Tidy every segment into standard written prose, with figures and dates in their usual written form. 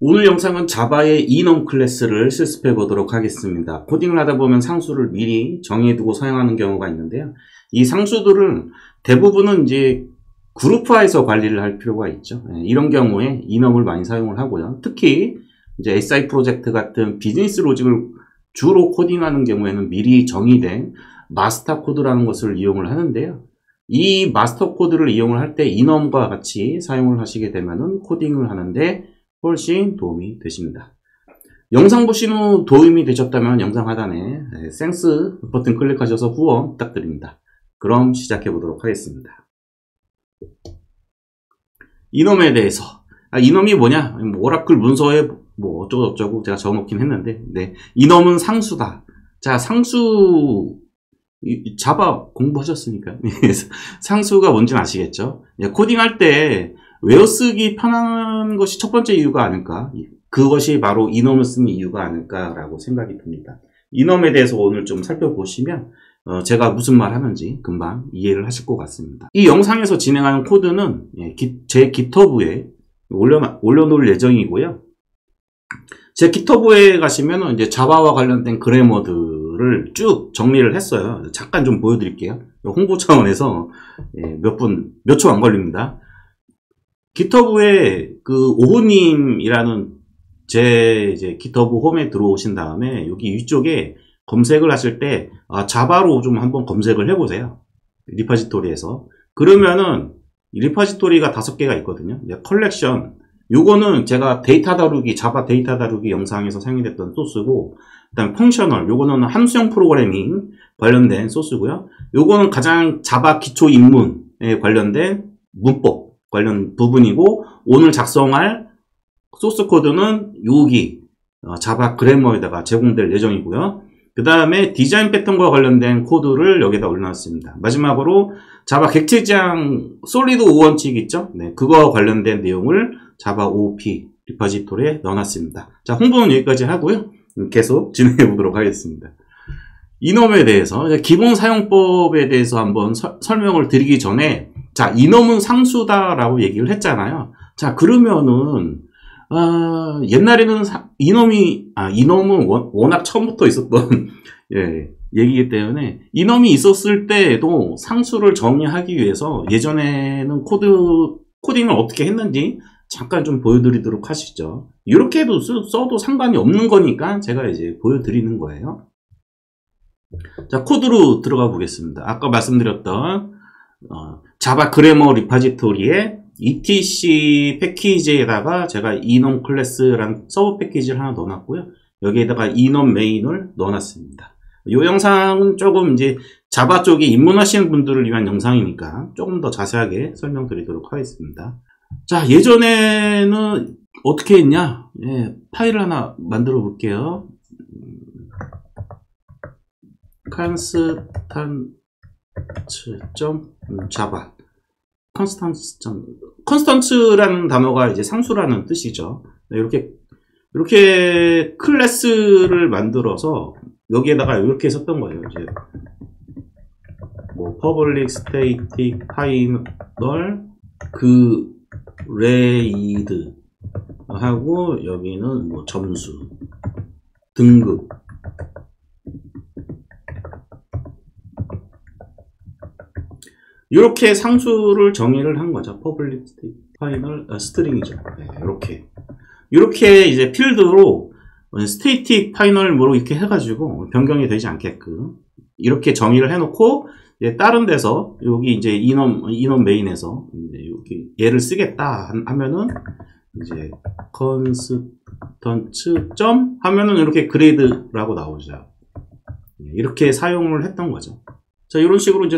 오늘 영상은 자바의 enum 클래스를 실습해 보도록 하겠습니다. 코딩을 하다 보면 상수를 미리 정해두고 사용하는 경우가 있는데요. 이 상수들은 대부분은 이제 그룹화해서 관리를 할 필요가 있죠. 이런 경우에 enum을 많이 사용을 하고요. 특히 이제 SI 프로젝트 같은 비즈니스 로직을 주로 코딩하는 경우에는 미리 정의된 마스터 코드라는 것을 이용을 하는데요. 이 마스터 코드를 이용을 할 때 enum과 같이 사용을 하시게 되면은 코딩을 하는데 훨씬 도움이 되십니다. 영상 보신 후 도움이 되셨다면 영상 하단에 땡스 버튼 클릭하셔서 후원 부탁드립니다. 그럼 시작해 보도록 하겠습니다. enum에 대해서 enum이 뭐냐? 오라클 문서에 뭐 어쩌고저쩌고 제가 적어놓긴 했는데 enum은 상수다. 자, 상수 자바 공부하셨으니까 상수가 뭔지는 아시겠죠? 코딩할 때 외워쓰기 편한 것이 첫 번째 이유가 아닐까? 그것이 바로 enum을 쓰는 이유가 아닐까라고 생각이 듭니다. enum에 대해서 오늘 좀 살펴보시면 제가 무슨 말 하는지 금방 이해를 하실 것 같습니다. 이 영상에서 진행하는 코드는 제 GitHub에 올려놓을 예정이고요. 제 GitHub에 가시면 이제 자바와 관련된 그래머들을 쭉 정리를 했어요. 잠깐 좀 보여드릴게요. 홍보 차원에서 몇 초 안 걸립니다. GitHub에 그 오호님이라는 제 이제 GitHub 홈에 들어오신 다음에 여기 위쪽에 검색을 하실 때 자바로 좀 한번 검색을 해보세요. 리파지토리에서. 그러면은 리파지토리가 5개가 있거든요. 컬렉션. 요거는 제가 데이터 다루기, 자바 데이터 다루기 영상에서 사용됐던 소스고, 그 다음에 펑셔널, 요거는 함수형 프로그래밍 관련된 소스고요. 요거는 가장 자바 기초 입문에 관련된 문법 관련 부분이고, 오늘 작성할 소스 코드는 여기 자바 그래머에다가 제공될 예정이고요. 그 다음에 디자인 패턴과 관련된 코드를 여기다 올려놨습니다. 마지막으로 자바 객체지향 솔리드 5원칙 있죠? 그거와 관련된 내용을 자바 OOP 리파지토리에 넣어놨습니다. 자, 홍보는 여기까지 하고요. 계속 진행해 보도록 하겠습니다. enum에 대해서 기본 사용법에 대해서 한번 설명을 드리기 전에, 자, enum은 상수다라고 얘기를 했잖아요. 자, 그러면은 옛날에는 enum은 워낙 처음부터 있었던 얘기이기 때문에 enum이 있었을 때도 상수를 정의하기 위해서 예전에는 코딩을 어떻게 했는지 잠깐 좀 보여드리도록 하시죠. 이렇게 해도 써도 상관이 없는 거니까 제가 이제 보여드리는 거예요. 자, 코드로 들어가 보겠습니다. 아까 말씀드렸던 자바 그래머 리파지토리에 etc 패키지에다가 제가 enum 클래스라는 서브 패키지를 하나 넣어놨고요. 여기에다가 enum 메인을 넣어놨습니다. 이 영상은 조금 이제 자바 쪽에 입문하시는 분들을 위한 영상이니까 조금 더 자세하게 설명드리도록 하겠습니다. 자, 예전에는 어떻게 했냐? 파일을 하나 만들어 볼게요. constants.java constants라는 단어가 이제 상수라는 뜻이죠. 이렇게 클래스를 만들어서 여기에다가 이렇게 썼던 거예요. 이제 뭐 public static final grade 하고 여기는 뭐 점수 등급 이렇게 상수를 정의를 한 거죠. public static final string이죠. 이렇게 이제 필드로 static final 뭐로 이렇게 해가지고 변경이 되지 않게끔 이렇게 정의를 해놓고 다른 데서 여기 이제 enum 메인에서 이렇게 얘를 쓰겠다 하면은 이제 constants 점 하면은 이렇게 grade라고 나오죠. 이렇게 사용을 했던 거죠. 자, 이런 식으로 이제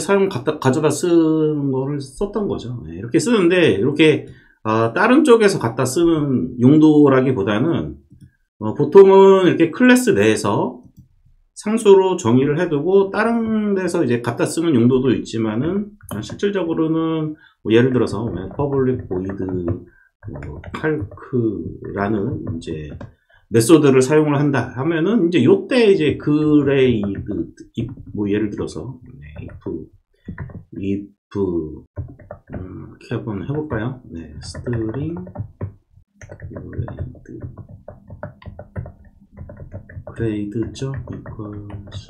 가져다 쓰는 거를 썼던 거죠. 이렇게 쓰는데 이렇게 다른 쪽에서 갖다 쓰는 용도라기보다는 보통은 이렇게 클래스 내에서 상수로 정의를 해두고 다른 데서 이제 갖다 쓰는 용도도 있지만은 실질적으로는 뭐 예를 들어서 public void calc라는 이제 메소드를 사용을 한다 하면은 이제 요때 이제 grade 뭐 예를 들어서 if 이렇게 한번 해볼까요? string grade 점 equals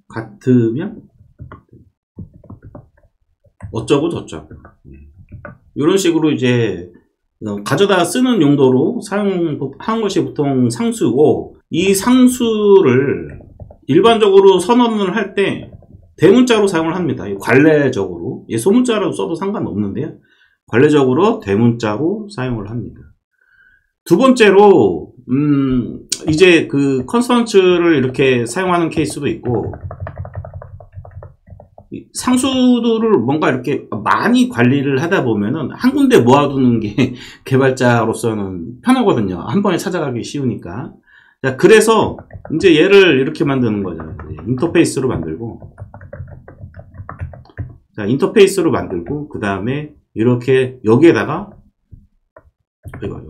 같으면 어쩌고 저쩌고 이런 식으로 이제 가져다 쓰는 용도로 사용하는 것이 보통 상수고, 이 상수를 일반적으로 선언을 할 때 대문자로 사용을 합니다. 관례적으로 소문자라고 써도 상관없는데요, 관례적으로 대문자로 사용을 합니다. 두 번째로 이제 그 컨스턴트를 이렇게 사용하는 케이스도 있고, 상수들을 뭔가 이렇게 많이 관리를 하다 보면은 한 군데 모아두는 게 개발자로서는 편하거든요. 한 번에 찾아가기 쉬우니까. 자, 그래서 이제 얘를 이렇게 만드는 거죠. 인터페이스로 만들고, 자, 인터페이스로 만들고, 그 다음에 이렇게 여기에다가 이거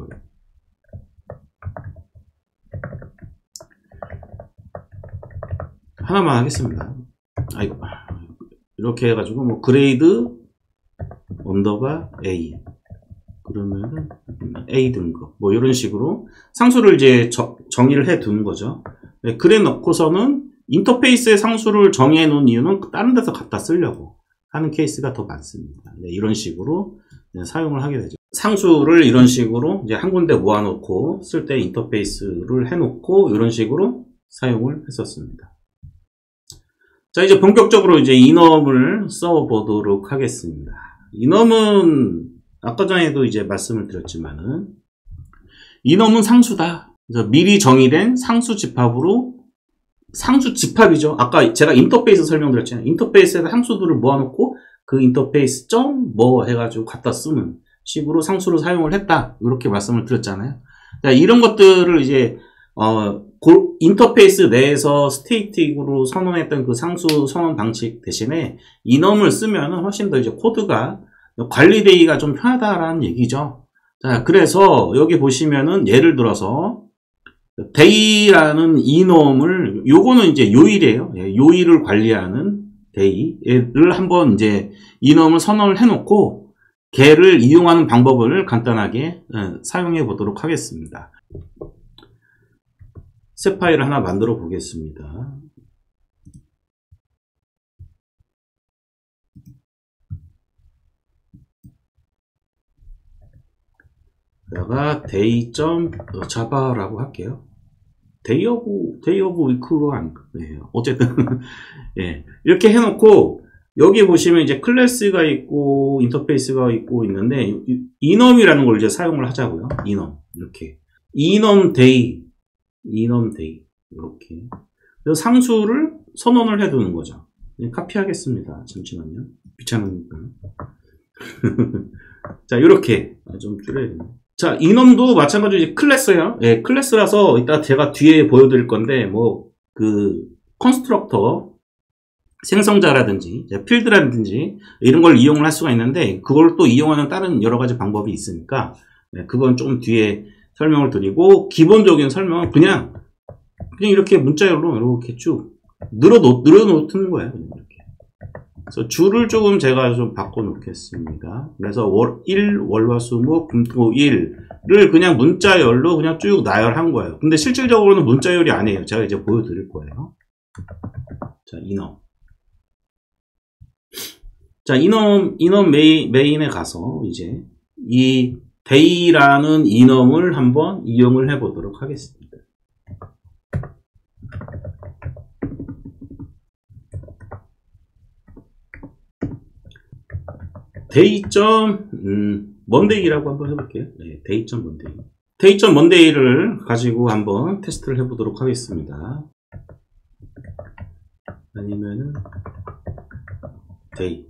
하나만 하겠습니다. 이렇게 해가지고 뭐 그레이드 언더바 A, 그러면은 A 등급 뭐 이런 식으로 상수를 이제 정의를 해 두는 거죠. 네, 그래 놓고서는 인터페이스의 상수를 정해 놓은 이유는 다른 데서 갖다 쓰려고 하는 케이스가 더 많습니다. 네, 이런 식으로 사용을 하게 되죠. 상수를 이런 식으로 이제 한 군데 모아놓고 쓸 때 인터페이스를 해놓고 이런 식으로 사용을 했었습니다. 자, 이제 본격적으로 이제 enum을 써보도록 하겠습니다. enum은 아까 전에도 이제 말씀을 드렸지만은 enum은 상수다. 그래서 미리 정의된 상수 집합으로, 상수 집합이죠. 아까 제가 인터페이스 설명드렸잖아요. 인터페이스에서 상수들을 모아놓고 그 인터페이스 점 뭐 해가지고 갖다 쓰는 식으로 상수를 사용을 했다. 이렇게 말씀을 드렸잖아요. 자, 이런 것들을 이제 인터페이스 내에서 스테이틱으로 선언했던 그 상수 선언 방식 대신에 enum을 쓰면 훨씬 더 이제 코드가 관리되기가 좀 편하다라는 얘기죠. 자, 그래서 여기 보시면은 예를 들어서 day라는 enum을, 요거는 이제 요일이에요. 요일을 관리하는 day를 한번 이제 enum을 선언을 해놓고 걔를 이용하는 방법을 간단하게 사용해 보도록 하겠습니다. 새 파일을 하나 만들어 보겠습니다. 여기다가 day.java라고 할게요. day of week가 아닐까? 네, 어쨌든 예, 이렇게 해놓고 여기 보시면 이제 클래스가 있고 인터페이스가 있고 있는데 enum이라는 걸 이제 사용을 하자고요. enum 이렇게 enum day 이렇게. 그래서 상수를 선언을 해두는 거죠. 카피하겠습니다. 잠시만요. 귀찮으니까. 자, 이렇게 좀 줄여야겠네. 자, enum도 마찬가지로 이제 클래스예요. 예, 클래스라서 이따 제가 뒤에 보여드릴 건데 뭐 그 컨스트럭터 생성자라든지 필드라든지 이런 걸 이용을 할 수가 있는데, 그걸 또 이용하는 다른 여러 가지 방법이 있으니까 그건 조금 뒤에 설명을 드리고, 기본적인 설명은 그냥 이렇게 문자열로 이렇게 쭉 늘어놓는 거예요. 이렇게. 그래서 줄을 조금 제가 좀 바꿔 놓겠습니다. 그래서 월화수목 금토일을 그냥 문자열로 그냥 쭉 나열한 거예요. 근데 실질적으로는 문자열이 아니에요. 제가 이제 보여드릴 거예요. 자, enum. 자, enum 메인에 가서 이제 이 day라는 enum을 한번 이용을 해 보도록 하겠습니다. day.monday라고 한번 해볼게요. 네, day.monday. day.monday를 가지고 한번 테스트를 해보도록 하겠습니다. 아니면은 day.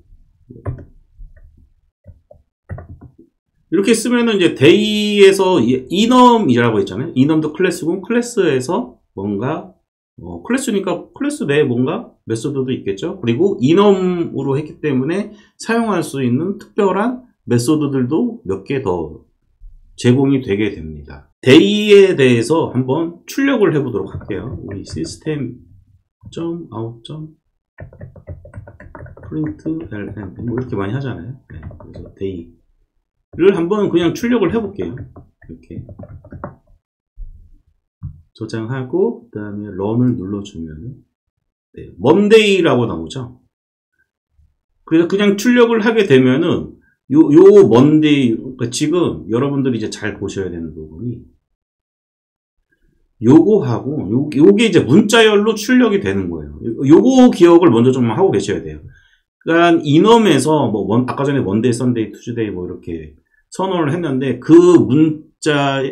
이렇게 쓰면은 이제 day에서 enum이라고 했잖아요. enum도 클래스고, 클래스에서 뭔가 클래스니까 클래스 내에 뭔가 메소드도 있겠죠. 그리고 enum으로 했기 때문에 사용할 수 있는 특별한 메소드들도 몇 개 더 제공이 되게 됩니다. day에 대해서 한번 출력을 해보도록 할게요. 우리 system.out 프린트 ln 뭐 이렇게 많이 하잖아요. 네, 그래서 day를 한번 그냥 출력을 해볼게요. 이렇게 저장하고 그 다음에 run을 눌러주면 네, monday라고 나오죠. 그래서 그냥 출력을 하게 되면은 요 monday, 그러니까 지금 여러분들이 이제 잘 보셔야 되는 부분이 요거하고 요게 이제 문자열로 출력이 되는 거예요. 요거 기억을 먼저 좀 하고 계셔야 돼요. 그러니까 이넘에서 뭐 아까 전에 먼데이, 선데이, 투즈데이 뭐 이렇게 선언을 했는데 그 문자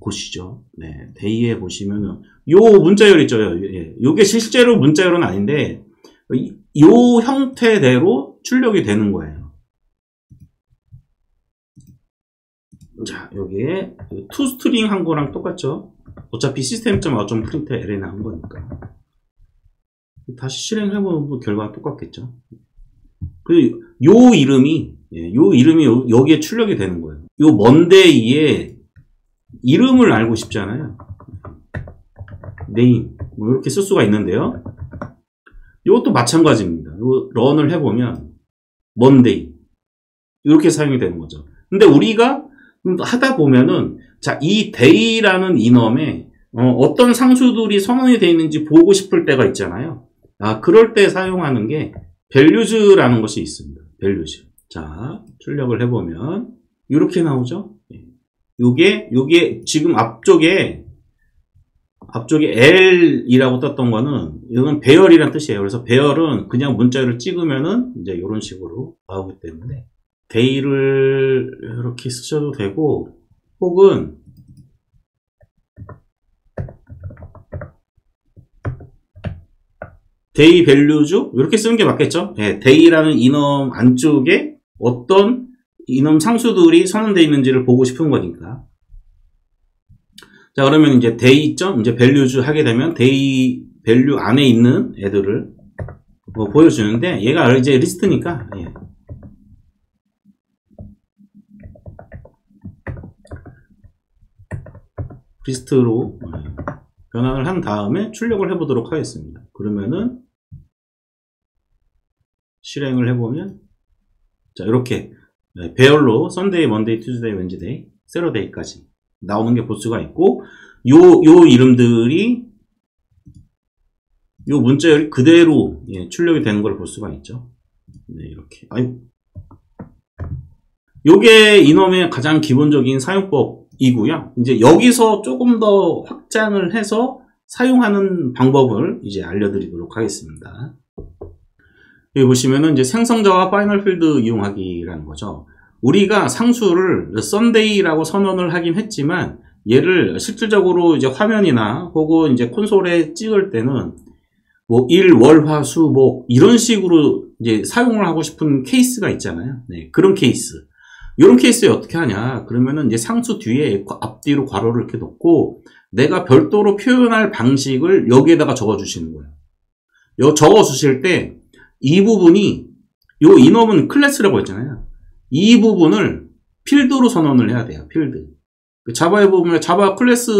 보시죠. 네, 데이에 보시면은 요 문자열 있죠. 예, 요게 실제로 문자열은 아닌데 요 형태대로 출력이 되는 거예요. 자, 여기에 투스트링 한 거랑 똑같죠? 어차피 시스템.out 프린트 ln 한 거니까. 다시 실행해보면 결과가 똑같겠죠? 그리고 요 이름이 여기에 출력이 되는 거예요. 요 먼데이의 이름을 알고 싶잖아요. 네임. 뭐 이렇게 쓸 수가 있는데요. 이것도 마찬가지입니다. 요 런을 해보면 먼데이. 이렇게 사용이 되는 거죠. 근데 우리가 하다 보면은 자, 이 day라는 이넘에 어떤 상수들이 선언이 되어 있는지 보고 싶을 때가 있잖아요. 그럴 때 사용하는 게 values라는 것이 있습니다. values. 자, 출력을 해보면 이렇게 나오죠. 요게 지금 앞쪽에 L이라고 떴던 거는 이건 배열이란 뜻이에요. 그래서 배열은 그냥 문자를 찍으면은 이제 이런 식으로 나오기 때문에 day를 이렇게 쓰셔도 되고 혹은 day values 이렇게 쓰는 게 맞겠죠? 네, day라는 이넘 안쪽에 어떤 이넘 상수들이 선언되어 있는지를 보고 싶은 거니까. 자, 그러면 이제 day 이제 values 하게 되면 day value 안에 있는 애들을 보여주는데 얘가 이제 리스트니까 예. 리스트로 변환을 한 다음에 출력을 해보도록 하겠습니다. 그러면은 실행을 해보면 자, 이렇게 배열로 썬데이, 먼데이, 투즈데이, 웬즈데이, 세러데이까지 나오는 게 볼 수가 있고 요 이름들이 요 문자열이 그대로 출력이 되는 걸 볼 수가 있죠. 네, 이렇게. 요게 이넘의 가장 기본적인 사용법이고요. 이제 여기서 조금 더 확장을 해서 사용하는 방법을 이제 알려드리도록 하겠습니다. 여기 보시면은 이제 생성자와 파이널 필드 이용하기라는 거죠. 우리가 상수를 썬데이라고 선언을 하긴 했지만 얘를 실질적으로 이제 화면이나 혹은 이제 콘솔에 찍을 때는 뭐 일, 월, 화, 수, 목 이런 식으로 이제 사용을 하고 싶은 케이스가 있잖아요. 네, 그런 케이스. 이런 케이스에 어떻게 하냐? 그러면은 이제 상수 뒤에 앞뒤로 괄호를 이렇게 놓고 내가 별도로 표현할 방식을 여기에다가 적어 주시는 거예요. 적어 주실 때 이 부분이 요 이넘은 클래스라고 했잖아요. 이 부분을 필드로 선언을 해야 돼요. 필드. 자바에 보면 자바 클래스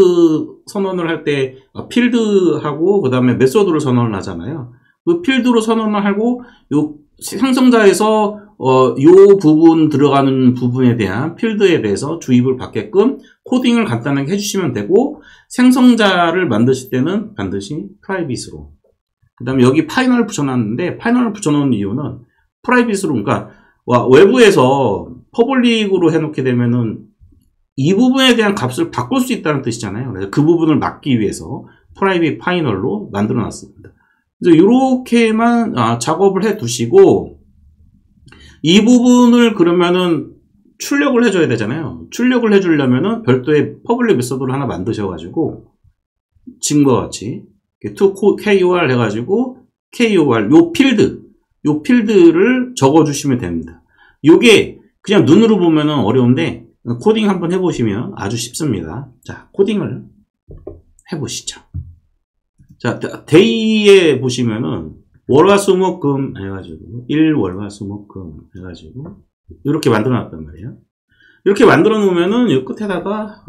선언을 할 때 필드하고 그 다음에 메소드를 선언을 하잖아요. 그 필드로 선언을 하고 요 생성자에서 요 부분 들어가는 부분에 대한 필드에 대해서 주입을 받게끔 코딩을 간단하게 해주시면 되고 생성자를 만드실 때는 반드시 프라이빗으로 그 다음에 여기 파이널을 붙여놨는데 파이널을 붙여놓은 이유는 프라이빗으로 그러니까 외부에서 퍼블릭으로 해놓게 되면은 이 부분에 대한 값을 바꿀 수 있다는 뜻이잖아요. 그래서 그 부분을 막기 위해서 프라이빗 파이널로 만들어 놨습니다. 그래서 이렇게만 작업을 해 두시고 이 부분을 그러면은 출력을 해줘야 되잖아요. 출력을 해주려면은 별도의 퍼블릭 메소드를 하나 만드셔가지고 지금과 같이 to_kur 해가지고 kur 요 필드를 적어주시면 됩니다. 요게 그냥 눈으로 보면은 어려운데 코딩 한번 해보시면 아주 쉽습니다. 자, 코딩을 해보시죠. 자, 데이에 보시면은 월화수목금 해가지고 1월화수목금 해가지고 이렇게 만들어 놨단 말이에요. 이렇게 만들어 놓으면은 이 끝에다가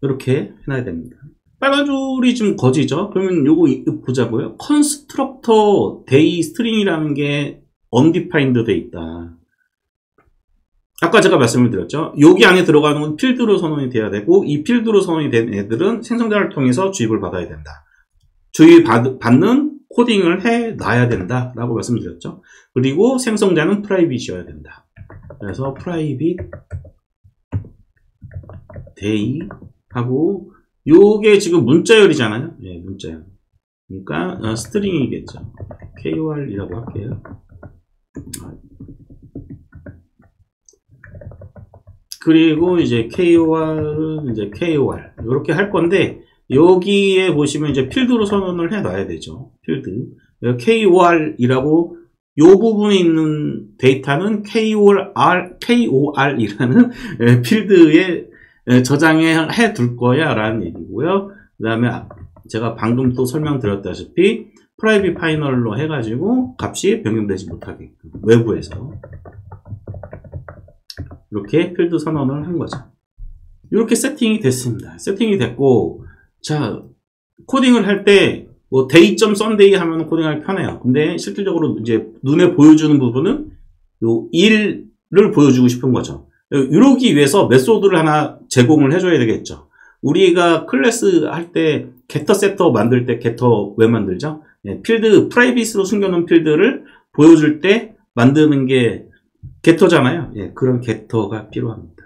이렇게 해놔야 됩니다. 빨간 줄이 좀 거지죠? 그러면 요거 보자고요. constructor day string이라는 게 undefined 돼 있다. 아까 제가 말씀을 드렸죠. 여기 안에 들어가는 건 필드로 선언이 돼야 되고, 이 필드로 선언이 된 애들은 생성자를 통해서 주입을 받아야 된다. 주입받는 코딩을 해 놔야 된다 라고 말씀드렸죠. 그리고 생성자는 프라이빗이어야 된다. 그래서 private day 하고, 요게 지금 문자열이잖아요. 예, 문자열. 그러니까 스트링이겠죠. KOR이라고 할게요. 그리고 이제 KOR은 이제 KOR 이렇게 할 건데, 여기에 보시면 이제 필드로 선언을 해 놔야 되죠. 필드. KOR이라고 요 부분에 있는 데이터는 KOR이라는 필드에 저장해 둘 거야 라는 얘기고요. 그 다음에 제가 방금 또 설명드렸다시피 프라이빗 파이널로 해가지고 값이 변경되지 못하게끔 외부에서 이렇게 필드 선언을 한 거죠. 이렇게 세팅이 됐습니다. 세팅이 됐고, 자, 코딩을 할 때 뭐 day.sunday 하면 코딩하기 편해요. 근데 실질적으로 이제 눈에 보여주는 부분은 요 1을 보여주고 싶은 거죠. 이러기 위해서 메소드를 하나 제공을 해줘야 되겠죠. 우리가 클래스 할 때 getter setter 만들 때 getter 왜 만들죠? 예, 필드 프라이빗으로 숨겨놓은 필드를 보여줄 때 만드는 게 getter잖아요. 예, 그런 getter가 필요합니다.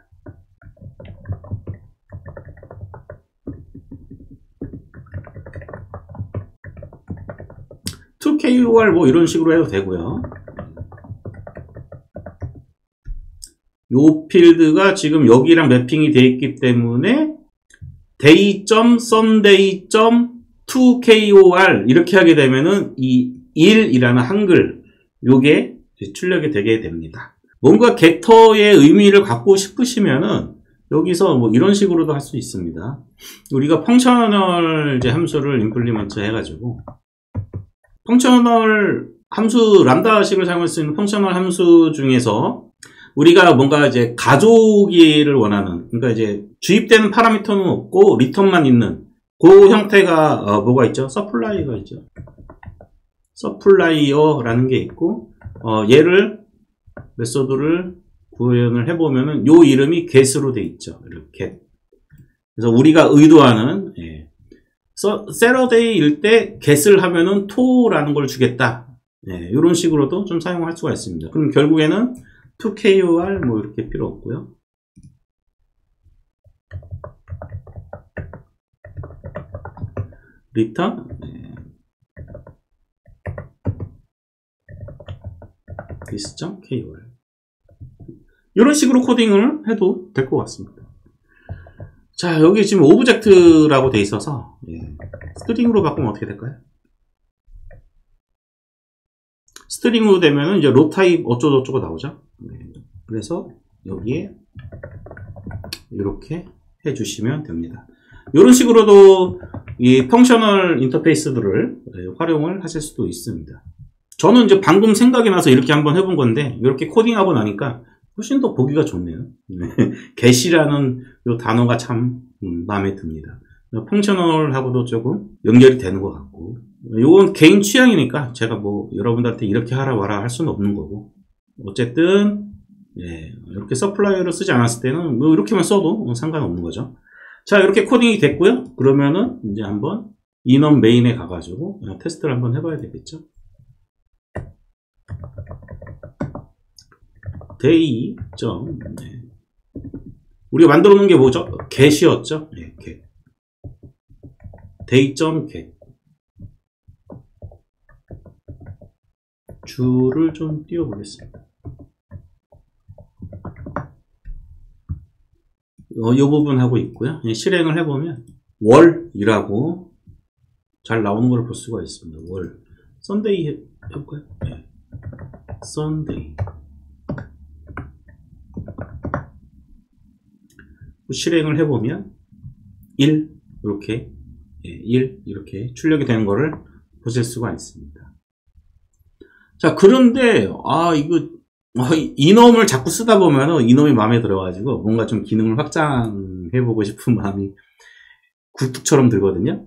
to.kor 뭐 이런 식으로 해도 되고요. 요 필드가 지금 여기랑 매핑이 되어 있기 때문에 day.sunday.to.kor 이렇게 하게 되면은 이 1이라는 한글 요게 출력이 되게 됩니다. 뭔가 getter의 의미를 갖고 싶으시면은 여기서 뭐 이런 식으로도 할 수 있습니다. 우리가 펑셔널 이제 함수를 임플리먼트 해가지고 펑셔널 함수 람다식을 사용할 수 있는 펑셔널 함수 중에서 우리가 뭔가 이제 가족이를 원하는, 그러니까 이제 주입되는 파라미터는 없고 리턴만 있는 그 형태가 뭐가 있죠? 서플라이어가 있죠. 서플라이어라는 게 있고, 얘를 메소드를 구현을 해보면은 요 이름이 get으로 돼 있죠. 이렇게. 그래서 우리가 의도하는 Saturday일 때 get을 하면은 to라는 걸 주겠다. 이런 식으로도 좀 사용할 수가 있습니다. 그럼 결국에는 to.kor 뭐 이렇게 필요 없고요. return this.kor 이런 식으로 코딩을 해도 될 것 같습니다. 자, 여기 지금 오브젝트라고 돼 있어서 스트링으로 바꾸면 어떻게 될까요? 스트링으로 되면은 이제 로 타입 어쩌고저쩌고 나오죠. 그래서 여기에 이렇게 해주시면 됩니다. 이런 식으로도 이 펑셔널 인터페이스들을 활용을 하실 수도 있습니다. 저는 이제 방금 생각이 나서 이렇게 한번 해본 건데, 이렇게 코딩하고 나니까 훨씬 더 보기가 좋네요. get이라는 이 단어가 참 마음에 듭니다. 펑셔널하고도 조금 연결이 되는 것 같고, 이건 개인 취향이니까 제가 뭐 여러분들한테 이렇게 하라 와라 할 수는 없는 거고, 어쨌든 이렇게 서플라이어를 쓰지 않았을 때는 뭐 이렇게만 써도 상관없는 거죠. 자, 이렇게 코딩이 됐고요. 그러면은 이제 한번 인원 메인에 가가지고 테스트를 한번 해봐야 되겠죠. day. 우리가 만들어 놓은 게 뭐죠? get이었죠. get. day.get. 줄을 좀 띄워보겠습니다. 이 부분 하고 있고요. 실행을 해보면 월이라고 잘 나오는 걸 볼 수가 있습니다. 월. 썬데이 해볼까요? 썬데이. 실행을 해보면 1 이렇게 1 이렇게 출력이 되는 거를 보실 수가 있습니다. 자, 그런데 이거 이놈을 자꾸 쓰다 보면 이놈이 마음에 들어가지고 뭔가 좀 기능을 확장해보고 싶은 마음이 굴뚝처럼 들거든요.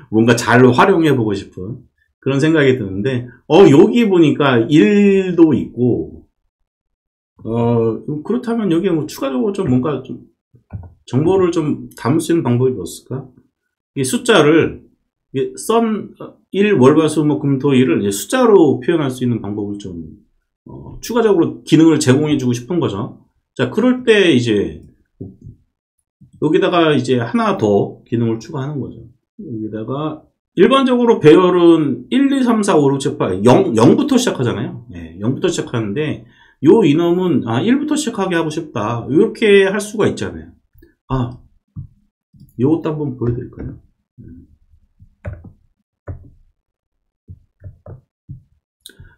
뭔가 잘 활용해보고 싶은 그런 생각이 드는데, 여기 보니까 1도 있고, 그렇다면 여기에 뭐 추가적으로 좀 뭔가 좀 정보를 좀 담을 수 있는 방법이 없을까? 이 숫자를, 선, 1, 월화수, 목, 금, 토, 일을 이제 숫자로 표현할 수 있는 방법을 좀, 추가적으로 기능을 제공해주고 싶은 거죠. 자, 그럴 때 이제, 여기다가 이제 하나 더 기능을 추가하는 거죠. 여기다가, 일반적으로 배열은 1, 2, 3, 4, 5, 6, 7, 8, 0부터 시작하잖아요. 네, 0부터 시작하는데, 요 이놈은, 1부터 시작하게 하고 싶다. 이렇게 할 수가 있잖아요. 요것도 한번 보여드릴까요?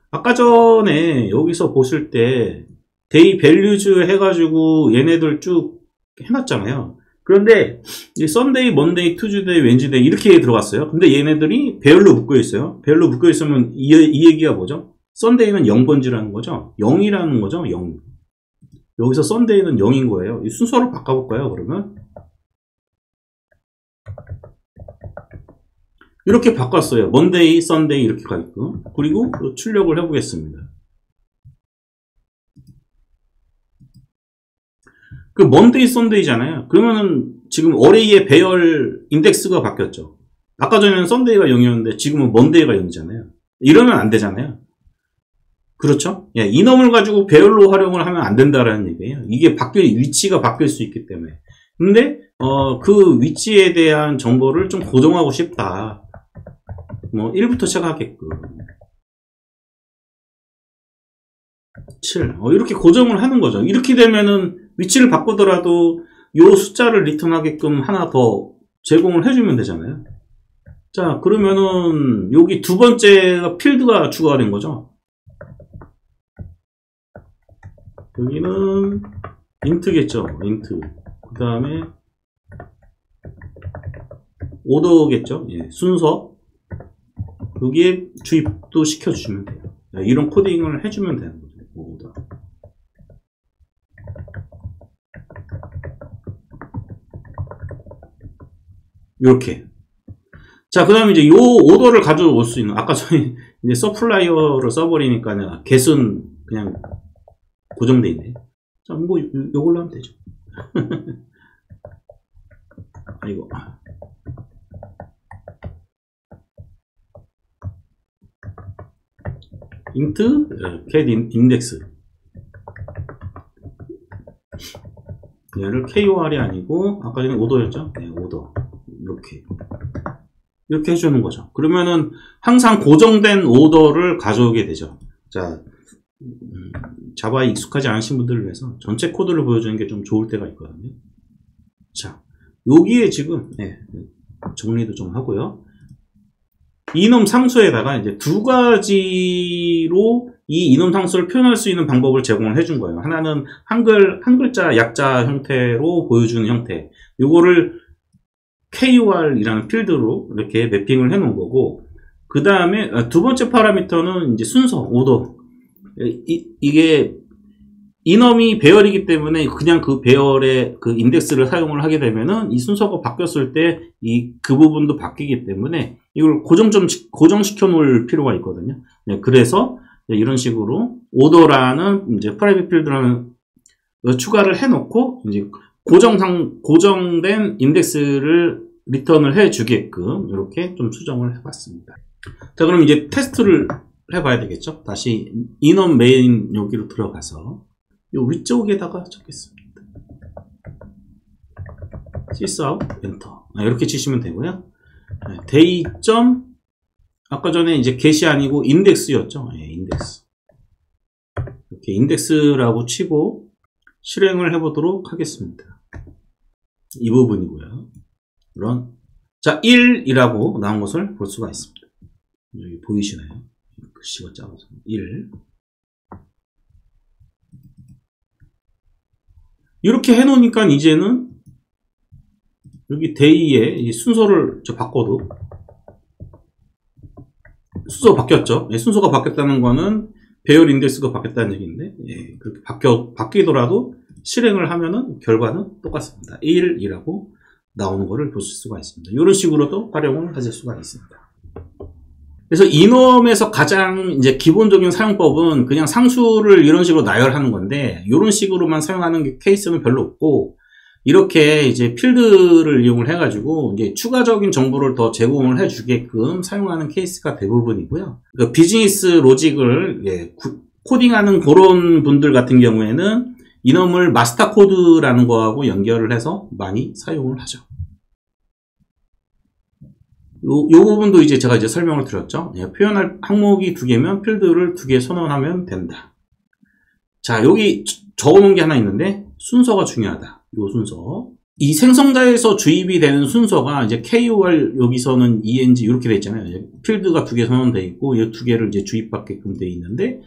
아까 전에 여기서 보실 때 데이 밸류즈 해가지고 얘네들 쭉 해놨잖아요. 그런데 이 썬데이, 먼데이, 투즈데이, 웬즈데이 이렇게 들어갔어요. 근데 얘네들이 배열로 묶여 있어요. 배열로 묶여 있으면 이 얘기가 뭐죠? 썬데이는 0번지라는 거죠. 0이라는 거죠. 0. 여기서 썬데이는 0인 거예요. 이 순서로 바꿔볼까요? 그러면 이렇게 바꿨어요. 먼데이, 썬데이 이렇게 가있고, 그리고 출력을 해보겠습니다. 그 먼데이, 썬데이잖아요. 그러면은 지금 어레이의 배열 인덱스가 바뀌었죠. 아까 전에는 썬데이가 0이었는데 지금은 먼데이가 0이잖아요. 이러면 안 되잖아요. 그렇죠? 예, 이놈을 가지고 배열로 활용을 하면 안 된다라는 얘기예요. 이게 위치가 바뀔 수 있기 때문에. 근데 그 위치에 대한 정보를 좀 고정하고 싶다. 뭐 1부터 시작하게끔 7 이렇게 고정을 하는 거죠. 이렇게 되면은 위치를 바꾸더라도 요 숫자를 리턴하게끔 하나 더 제공을 해주면 되잖아요. 자, 그러면은 여기 두 번째 필드가 추가가 된 거죠. 여기는 인트겠죠. 인트. 그 다음에 오더겠죠. 예, 순서. 여기에 주입도 시켜주시면 돼요. 이런 코딩을 해주면 되는 거죠. 오더. 이렇게. 자, 그 다음에 이제 요 오더를 가져올 수 있는, 아까 저희 이제 서플라이어를 써버리니까 get은 그냥 고정돼 있네. 자, 뭐 요걸로 하면 되죠. 아이고. int get index. 얘를 KOR이 아니고 아까 전에 오더였죠? 네, 오더. 이렇게 해주는 거죠. 그러면은 항상 고정된 오더를 가져오게 되죠. 자, 자바에 익숙하지 않으신 분들을 위해서 전체 코드를 보여주는 게 좀 좋을 때가 있거든요. 자, 여기에 지금 정리도 좀 하고요. 이놈 상수에다가 이제 두 가지로 이 이놈 상수를 표현할 수 있는 방법을 제공을 해준 거예요. 하나는 한 글자 약자 형태로 보여주는 형태. 요거를 KUR이라는 필드로 이렇게 매핑을 해 놓은 거고, 그 다음에 두 번째 파라미터는 이제 순서, 오더. 이게 이놈이 배열이기 때문에 그냥 그 배열의 그 인덱스를 사용을 하게 되면은 이 순서가 바뀌었을 때 그 부분도 바뀌기 때문에 이걸 고정시켜 놓을 필요가 있거든요. 네, 그래서 이런 식으로 오더라는 이제 프라이빗 필드라는 추가를 해 놓고 이제 고정된 인덱스를 리턴을 해 주게끔 이렇게 좀 수정을 해 봤습니다. 자, 그럼 이제 테스트를 해 봐야 되겠죠. 다시 인원 메인 여기로 들어가서 이 위쪽에다가 적겠습니다. sysout 엔터. 이렇게 치시면 되고요. 데이 점 아까 전에 이제 get이 아니고 인덱스였죠. 인덱스. 이렇게 인덱스라고 치고 실행을 해보도록 하겠습니다. 이 부분이고요. run. 자, 1이라고 나온 것을 볼 수가 있습니다. 여기 보이시나요? 글씨가 작아서 1. 이렇게 해놓으니까 이제는 여기 데이에 순서를 바꿔도 순서가 바뀌었죠. 순서가 바뀌었다는 거는 배열 인덱스가 바뀌었다는 얘기인데, 그렇게 바뀌더라도 실행을 하면은 결과는 똑같습니다. 1이라고 나오는 거를 보실 수가 있습니다. 이런 식으로도 활용을 하실 수가 있습니다. 그래서 이놈에서 가장 이제 기본적인 사용법은 그냥 상수를 이런 식으로 나열하는 건데, 이런 식으로만 사용하는 케이스는 별로 없고, 이렇게 이제 필드를 이용을 해가지고 이제 추가적인 정보를 더 제공을 해주게끔 사용하는 케이스가 대부분이고요. 그 비즈니스 로직을 코딩하는 그런 분들 같은 경우에는 이놈을 마스터 코드라는 거하고 연결을 해서 많이 사용을 하죠. 요 부분도 이제 제가 이제 설명을 드렸죠. 표현할 항목이 2개면 필드를 2개 선언하면 된다. 자, 여기 적어놓은 게 하나 있는데 순서가 중요하다. 요 순서. 이 생성자에서 주입이 되는 순서가 이제 KOR 여기서는 ENG 이렇게 돼 있잖아요. 필드가 2개 선언되어 있고 이 2개를 이제 주입받게끔 되어 있는데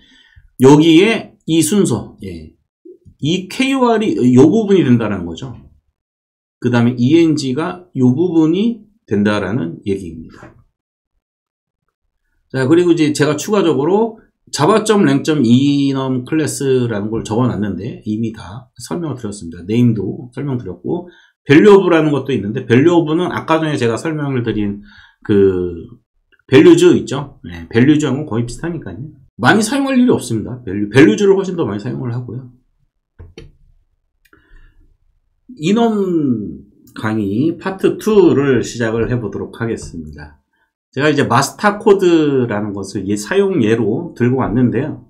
여기에 이 순서, 이 KOR이 요 부분이 된다는 거죠. 그 다음에 ENG가 요 부분이 된다라는 얘기입니다. 자, 그리고 이제 제가 추가적으로 java.lang.enum 클래스라는 걸 적어놨는데 이미 다 설명을 드렸습니다. 네임도 설명드렸고 valueof라는 것도 있는데 valueof는 아까 전에 제가 설명을 드린 그 values 있죠. values하고 거의 비슷하니까요. 많이 사용할 일이 없습니다. values를 훨씬 더 많이 사용을 하고요. enum 강의 파트 2를 시작을 해보도록 하겠습니다. 제가 이제 마스터 코드라는 것을 사용 예로 들고 왔는데요.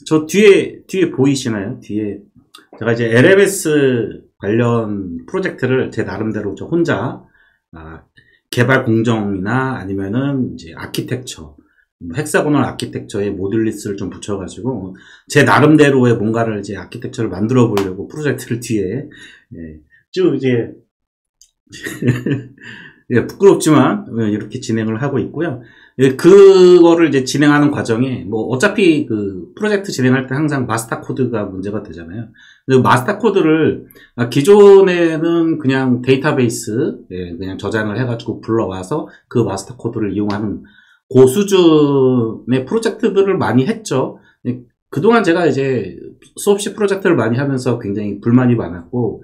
저 뒤에 보이시나요? 뒤에 제가 이제 LMS 관련 프로젝트를 제 나름대로 저 혼자 개발 공정이나 아니면은 이제 아키텍처, 헥사고널 아키텍처에 모듈리스를 좀 붙여가지고 제 나름대로의 뭔가를 이제 아키텍처를 만들어 보려고 프로젝트를 뒤에 쭉 이제 부끄럽지만 이렇게 진행을 하고 있고요. 그거를 이제 진행하는 과정에 뭐 어차피 그 프로젝트 진행할 때 항상 마스터 코드가 문제가 되잖아요. 마스터 코드를 기존에는 그냥 데이터베이스 그냥 저장을 해가지고 불러와서 그 마스터 코드를 이용하는 그 수준의 프로젝트들을 많이 했죠. 그동안 제가 이제 수없이 프로젝트를 많이 하면서 굉장히 불만이 많았고,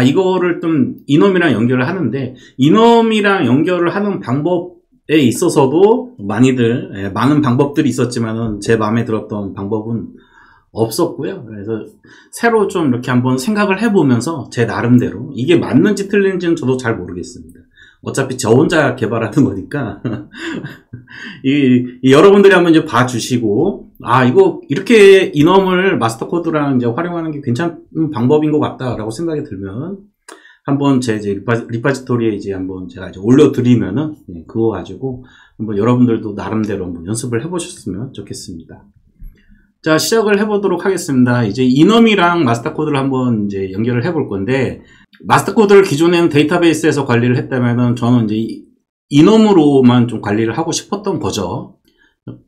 이거를 좀 이놈이랑 연결을 하는데, 이놈이랑 연결을 하는 방법에 있어서도 많은 방법들이 있었지만은 제 마음에 들었던 방법은 없었고요. 그래서 새로 좀 이렇게 한번 생각을 해보면서 제 나름대로 이게 맞는지 틀린지는 저도 잘 모르겠습니다. 어차피 저 혼자 개발하는 거니까 여러분들이 한번 이제 봐주시고 이거 이렇게 이놈을 마스터 코드랑 이제 활용하는 게 괜찮은 방법인 것 같다라고 생각이 들면 한번 제 이제 리파지토리에 이제 한번 제가 이제 올려드리면은 그거 가지고 한번 여러분들도 나름대로 한번 연습을 해보셨으면 좋겠습니다. 자, 시작을 해보도록 하겠습니다. 이제 이놈이랑 마스터 코드를 한번 이제 연결을 해볼 건데, 마스터 코드를 기존에는 데이터베이스에서 관리를 했다면은 저는 이제 이놈으로만 좀 관리를 하고 싶었던 거죠.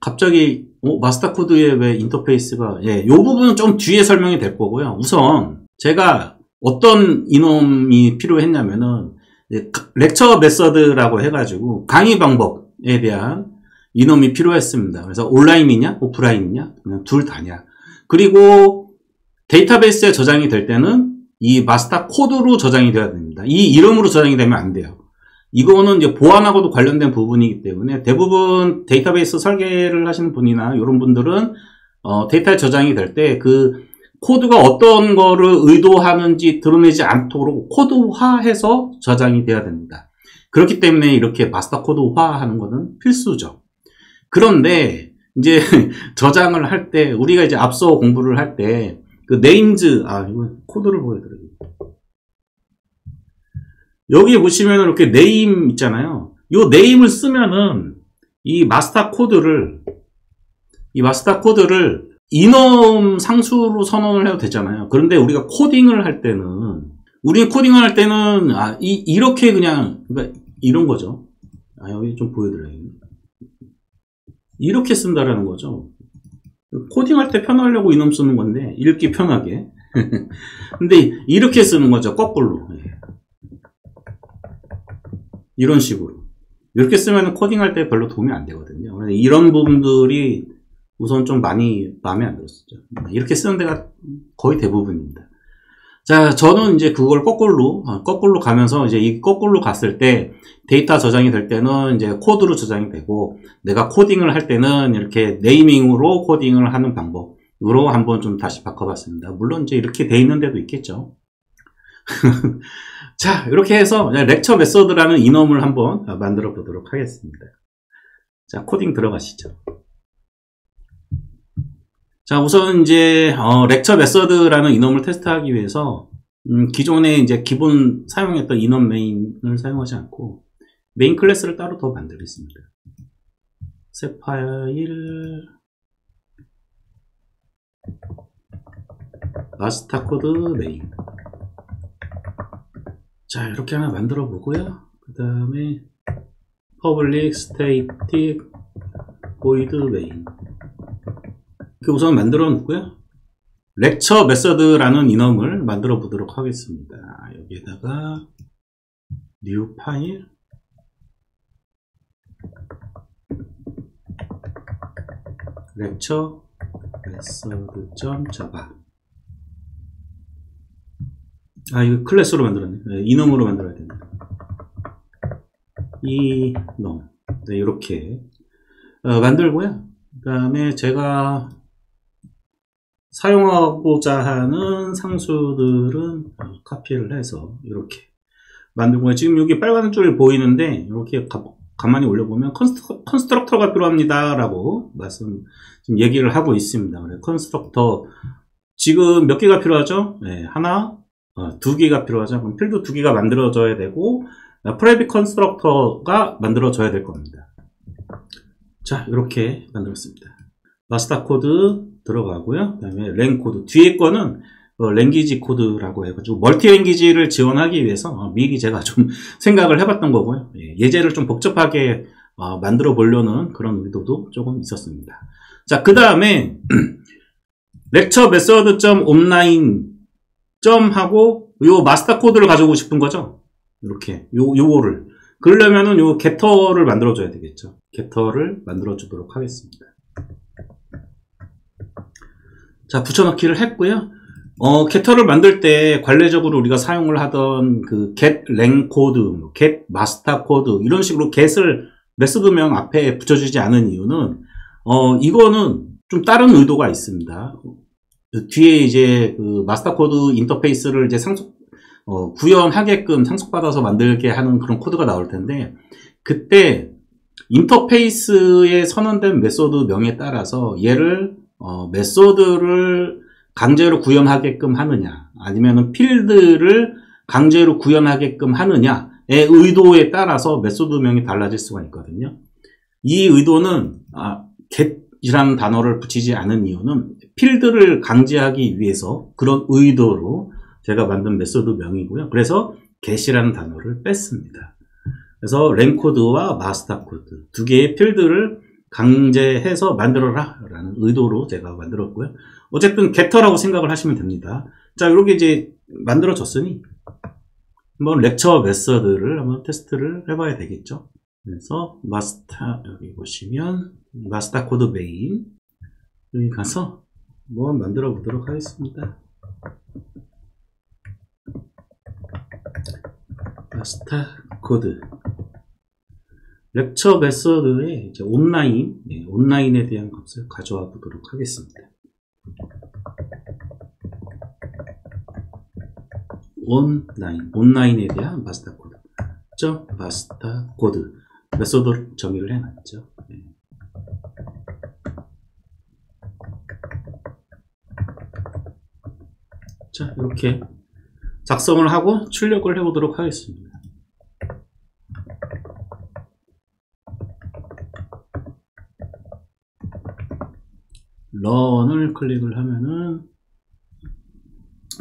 갑자기 마스터 코드에 왜 인터페이스가 이 부분은 좀 뒤에 설명이 될 거고요. 우선 제가 어떤 이놈이 필요했냐면은 렉처 메서드라고 해가지고 강의 방법에 대한 이놈이 필요했습니다. 그래서 온라인이냐 오프라인이냐 그냥 둘 다냐. 그리고 데이터베이스에 저장이 될 때는 이 마스터 코드로 저장이 돼야 됩니다. 이 이름으로 저장이 되면 안 돼요. 이거는 이제 보안하고도 관련된 부분이기 때문에 대부분 데이터베이스 설계를 하시는 분이나 이런 분들은 데이터에 저장이 될 때 그 코드가 어떤 거를 의도하는지 드러내지 않도록 코드화해서 저장이 돼야 됩니다. 그렇기 때문에 이렇게 마스터 코드화하는 거는 필수죠. 그런데 이제 저장을 할 때 우리가 이제 앞서 공부를 할 때 그 네임즈 이거 코드를 보여드려요. 여기 보시면 이렇게 네임 있잖아요. 이 네임을 쓰면은 이 마스터 코드를 이놈 상수로 선언을 해도 되잖아요. 그런데 우리가 코딩을 할 때는 이렇게 그냥 그러니까 이런 거죠. 여기 좀 보여드려요. 이렇게 쓴다라는 거죠. 코딩할 때 편하려고 이놈 쓰는 건데 읽기 편하게. 근데 이렇게 쓰는 거죠. 거꾸로. 이런 식으로. 이렇게 쓰면 코딩할 때 별로 도움이 안 되거든요. 그래서 이런 부분들이 우선 좀 많이 마음에 안 들었었죠. 이렇게 쓰는 데가 거의 대부분입니다. 자, 저는 이제 그걸 거꾸로 가면서 이제 이 거꾸로 갔을 때 데이터 저장이 될 때는 이제 코드로 저장이 되고 내가 코딩을 할 때는 이렇게 네이밍으로 코딩을 하는 방법으로 한번 좀 다시 바꿔봤습니다. 물론 이제 이렇게 돼 있는 데도 있겠죠. 자, 이렇게 해서 렉처 메서드라는 이놈을 한번 만들어 보도록 하겠습니다. 자, 코딩 들어가시죠. 자, 우선 이제 렉처 메서드라는 이놈을 테스트하기 위해서 기존에 이제 기본 사용했던 이놈 메인을 사용하지 않고 메인 클래스를 따로 더 만들겠습니다. 새 파일 마스터코드 메인. 자, 이렇게 하나 만들어 보고요. 그 다음에 public static void main 이렇게 우선 만들어 놓고요. 렉처 메서드라는 이놈을 만들어 보도록 하겠습니다. 여기에다가 new 파일 lecture method.java. 이거 클래스로 만들었네. 네, 이놈으로 만들어야 됩니다. 이놈. 네, 이렇게 만들고요. 그 다음에 제가 사용하고자 하는 상수들은 카피를 해서 이렇게 만들고요. 지금 여기 빨간 줄 보이는데 이렇게 가만히 올려보면 컨스트럭터가 필요합니다 라고 지금 얘기를 하고 있습니다. 컨스트럭터 지금 몇 개가 필요하죠? 네, 하나, 두 개가 필요하죠. 그럼 필드 두 개가 만들어져야 되고 프라이빗 컨스트럭터가 만들어져야 될 겁니다. 자, 이렇게 만들었습니다. 마스터 코드 들어가고요. 그 다음에 랭 코드 뒤에 거는 랭귀지 코드라고 해가지고 멀티 랭귀지를 지원하기 위해서 미리 제가 좀 생각을 해봤던 거고요. 예제를 좀 복잡하게 만들어 보려는 그런 의도도 조금 있었습니다. 자, 그 다음에 lecture method.online 하고 요 마스터 코드를 가져오고 싶은 거죠. 이렇게 요거를 그러려면은 요 getter를 만들어 줘야 되겠죠. getter를 만들어 주도록 하겠습니다. 자, 붙여넣기를 했고요. getter를 만들 때 관례적으로 우리가 사용을 하던 그 get len 코드, get master 코드 이런 식으로 get을 메소드명 앞에 붙여주지 않은 이유는 이거는 좀 다른 의도가 있습니다. 뒤에 이제 그 마스터 코드 인터페이스를 이제 구현하게끔 상속받아서 만들게 하는 그런 코드가 나올 텐데 그때 인터페이스에 선언된 메소드 명에 따라서 얘를 메소드를 강제로 구현하게끔 하느냐 아니면은 필드를 강제로 구현하게끔 하느냐의 의도에 따라서 메소드명이 달라질 수가 있거든요. 이 의도는 get이라는 단어를 붙이지 않은 이유는 필드를 강제하기 위해서 그런 의도로 제가 만든 메소드명이고요. 그래서 get이라는 단어를 뺐습니다. 그래서 len 코드와 마스터 코드 두 개의 필드를 강제해서 만들어라 라는 의도로 제가 만들었고요. 어쨌든 getter라고 생각을 하시면 됩니다. 자, 이렇게 이제 만들어졌으니 한번 lecture method를 한번 테스트를 해봐야 되겠죠. 그래서 마스터 여기 보시면 마스터 코드 메인 여기 가서 한번 만들어 보도록 하겠습니다. 마스터 코드 렉처 메서드에 이제 온라인에 대한 값을 가져와 보도록 하겠습니다. 온라인에 대한 마스터 코드. 마스터 코드. 메소드 정의를 해놨죠. 자, 이렇게 작성을 하고 출력을 해보도록 하겠습니다. 런을 클릭을 하면은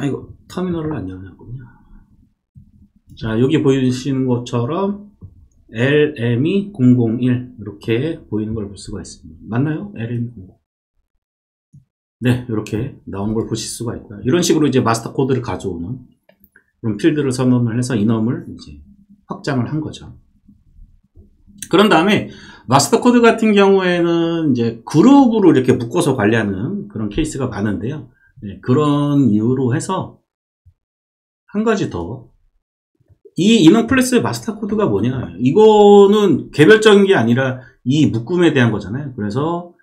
이거 터미널을 안 열냐군요. 자, 여기 보이시는 것처럼 LME001 이렇게 보이는 걸 볼 수가 있습니다. 맞나요? LME001. 네, 이렇게 나오는 걸 보실 수가 있고요. 이런 식으로 이제 마스터 코드를 가져오는 그런 필드를 선언을 해서 이놈을 이제 확장을 한 거죠. 그런 다음에 마스터 코드 같은 경우에는 이제 그룹으로 이렇게 묶어서 관리하는 그런 케이스가 많은데요. 네, 그런 이유로 해서 한 가지 더. 이 인원 클래스의 마스터 코드가 뭐냐? 이거는 개별적인 게 아니라 이 묶음에 대한 거잖아요. 그래서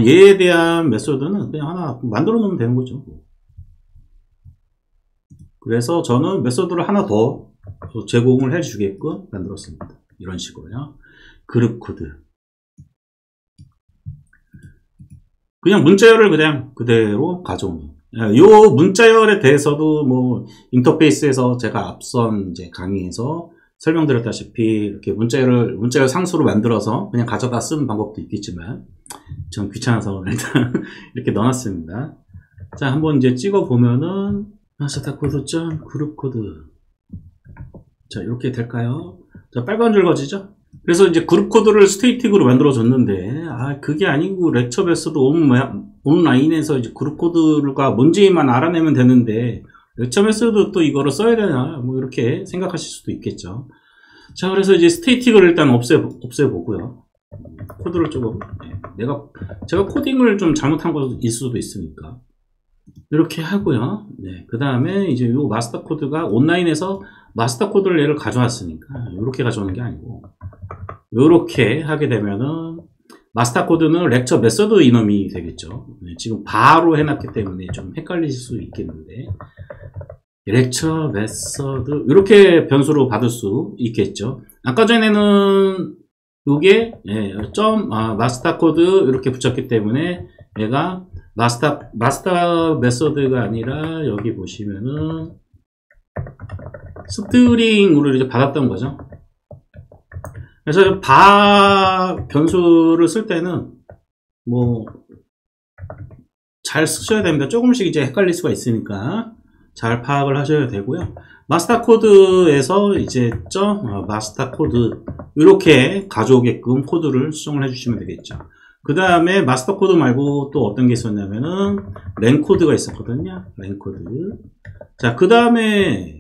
얘에 대한 메소드는 그냥 하나 만들어 놓으면 되는 거죠. 그래서 저는 메소드를 하나 더 제공을 해주게끔 만들었습니다. 이런 식으로요. 그룹 코드. 그냥 문자열을 그냥 그대로 가져오는. 요 문자열에 대해서도 뭐 인터페이스에서 제가 앞선 이제 강의에서 설명드렸다시피 이렇게 문자열 상수로 만들어서 그냥 가져다 쓰는 방법도 있겠지만 전 귀찮아서 일단 이렇게 넣어놨습니다. 자, 한번 이제 찍어 보면은 마스터 코드 점 그룹 코드. 자, 이렇게 될까요? 자, 빨간 줄 거지죠? 그래서 이제 그룹 코드를 스테이틱으로 만들어줬는데, 그게 아니고 렉처 베스도 온라인에서 이제 그룹 코드가 뭔지만 알아내면 되는데, 렉처 베스도 또 이거를 써야 되나? 뭐 이렇게 생각하실 수도 있겠죠. 자, 그래서 이제 스테이틱을 일단 없애보고요. 코드를 조금, 제가 코딩을 좀 잘못한 것일 수도 있으니까. 이렇게 하고요. 네, 그 다음에 이제 요 마스터 코드가 온라인에서 마스터 코드를 얘를 가져왔으니까, 이렇게 가져오는 게 아니고, 이렇게 하게 되면은 마스터 코드는 렉처 메서드 이놈이 되겠죠. 네, 지금 바로 해놨기 때문에 좀 헷갈리실 수 있겠는데 렉처 메서드 이렇게 변수로 받을 수 있겠죠. 아까 전에는 이게 마스터 코드 이렇게 붙였기 때문에 얘가 마스터 메서드가 아니라 여기 보시면은 스트링으로 이제 받았던 거죠. 그래서 변수를 쓸 때는 뭐 잘 쓰셔야 됩니다. 조금씩 이제 헷갈릴 수가 있으니까 잘 파악을 하셔야 되고요. 마스터 코드에서 이제 마스터 코드 이렇게 가져오게끔 코드를 수정을 해주시면 되겠죠. 그 다음에 마스터 코드 말고 또 어떤 게 있었냐면은 랭 코드가 있었거든요. 랭 코드. 자, 그 다음에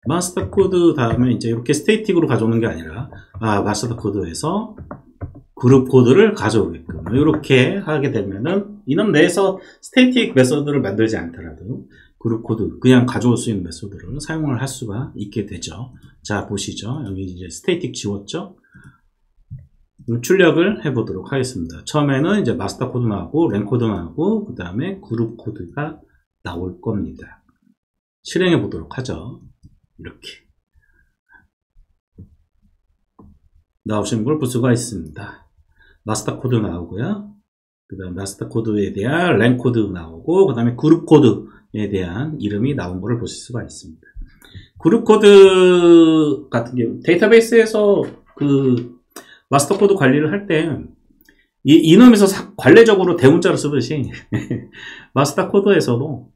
마스터 코드 다음에 이제 이렇게 스테이틱으로 가져오는 게 아니라 마스터 코드에서 그룹 코드를 가져오게끔 이렇게 하게 되면은 이놈 내에서 스테이틱 메소드를 만들지 않더라도 그룹 코드 그냥 가져올 수 있는 메소드를 사용을 할 수가 있게 되죠. 자, 보시죠. 여기 이제 스테이틱 지웠죠. 출력을 해보도록 하겠습니다. 처음에는 이제 마스터 코드 나오고 랭 코드 나오고 그 다음에 그룹 코드가 나올 겁니다. 실행해 보도록 하죠. 이렇게 나오신 걸 볼 수가 있습니다. 마스터 코드 나오고요. 그 다음 마스터 코드에 대한 랭 코드 나오고 그 다음에 그룹 코드에 대한 이름이 나온 것을 보실 수가 있습니다. 그룹 코드 같은 경우 데이터베이스에서 그 마스터 코드 관리를 할 때 이놈에서 관례적으로 대문자로 쓰듯이 마스터 코드에서도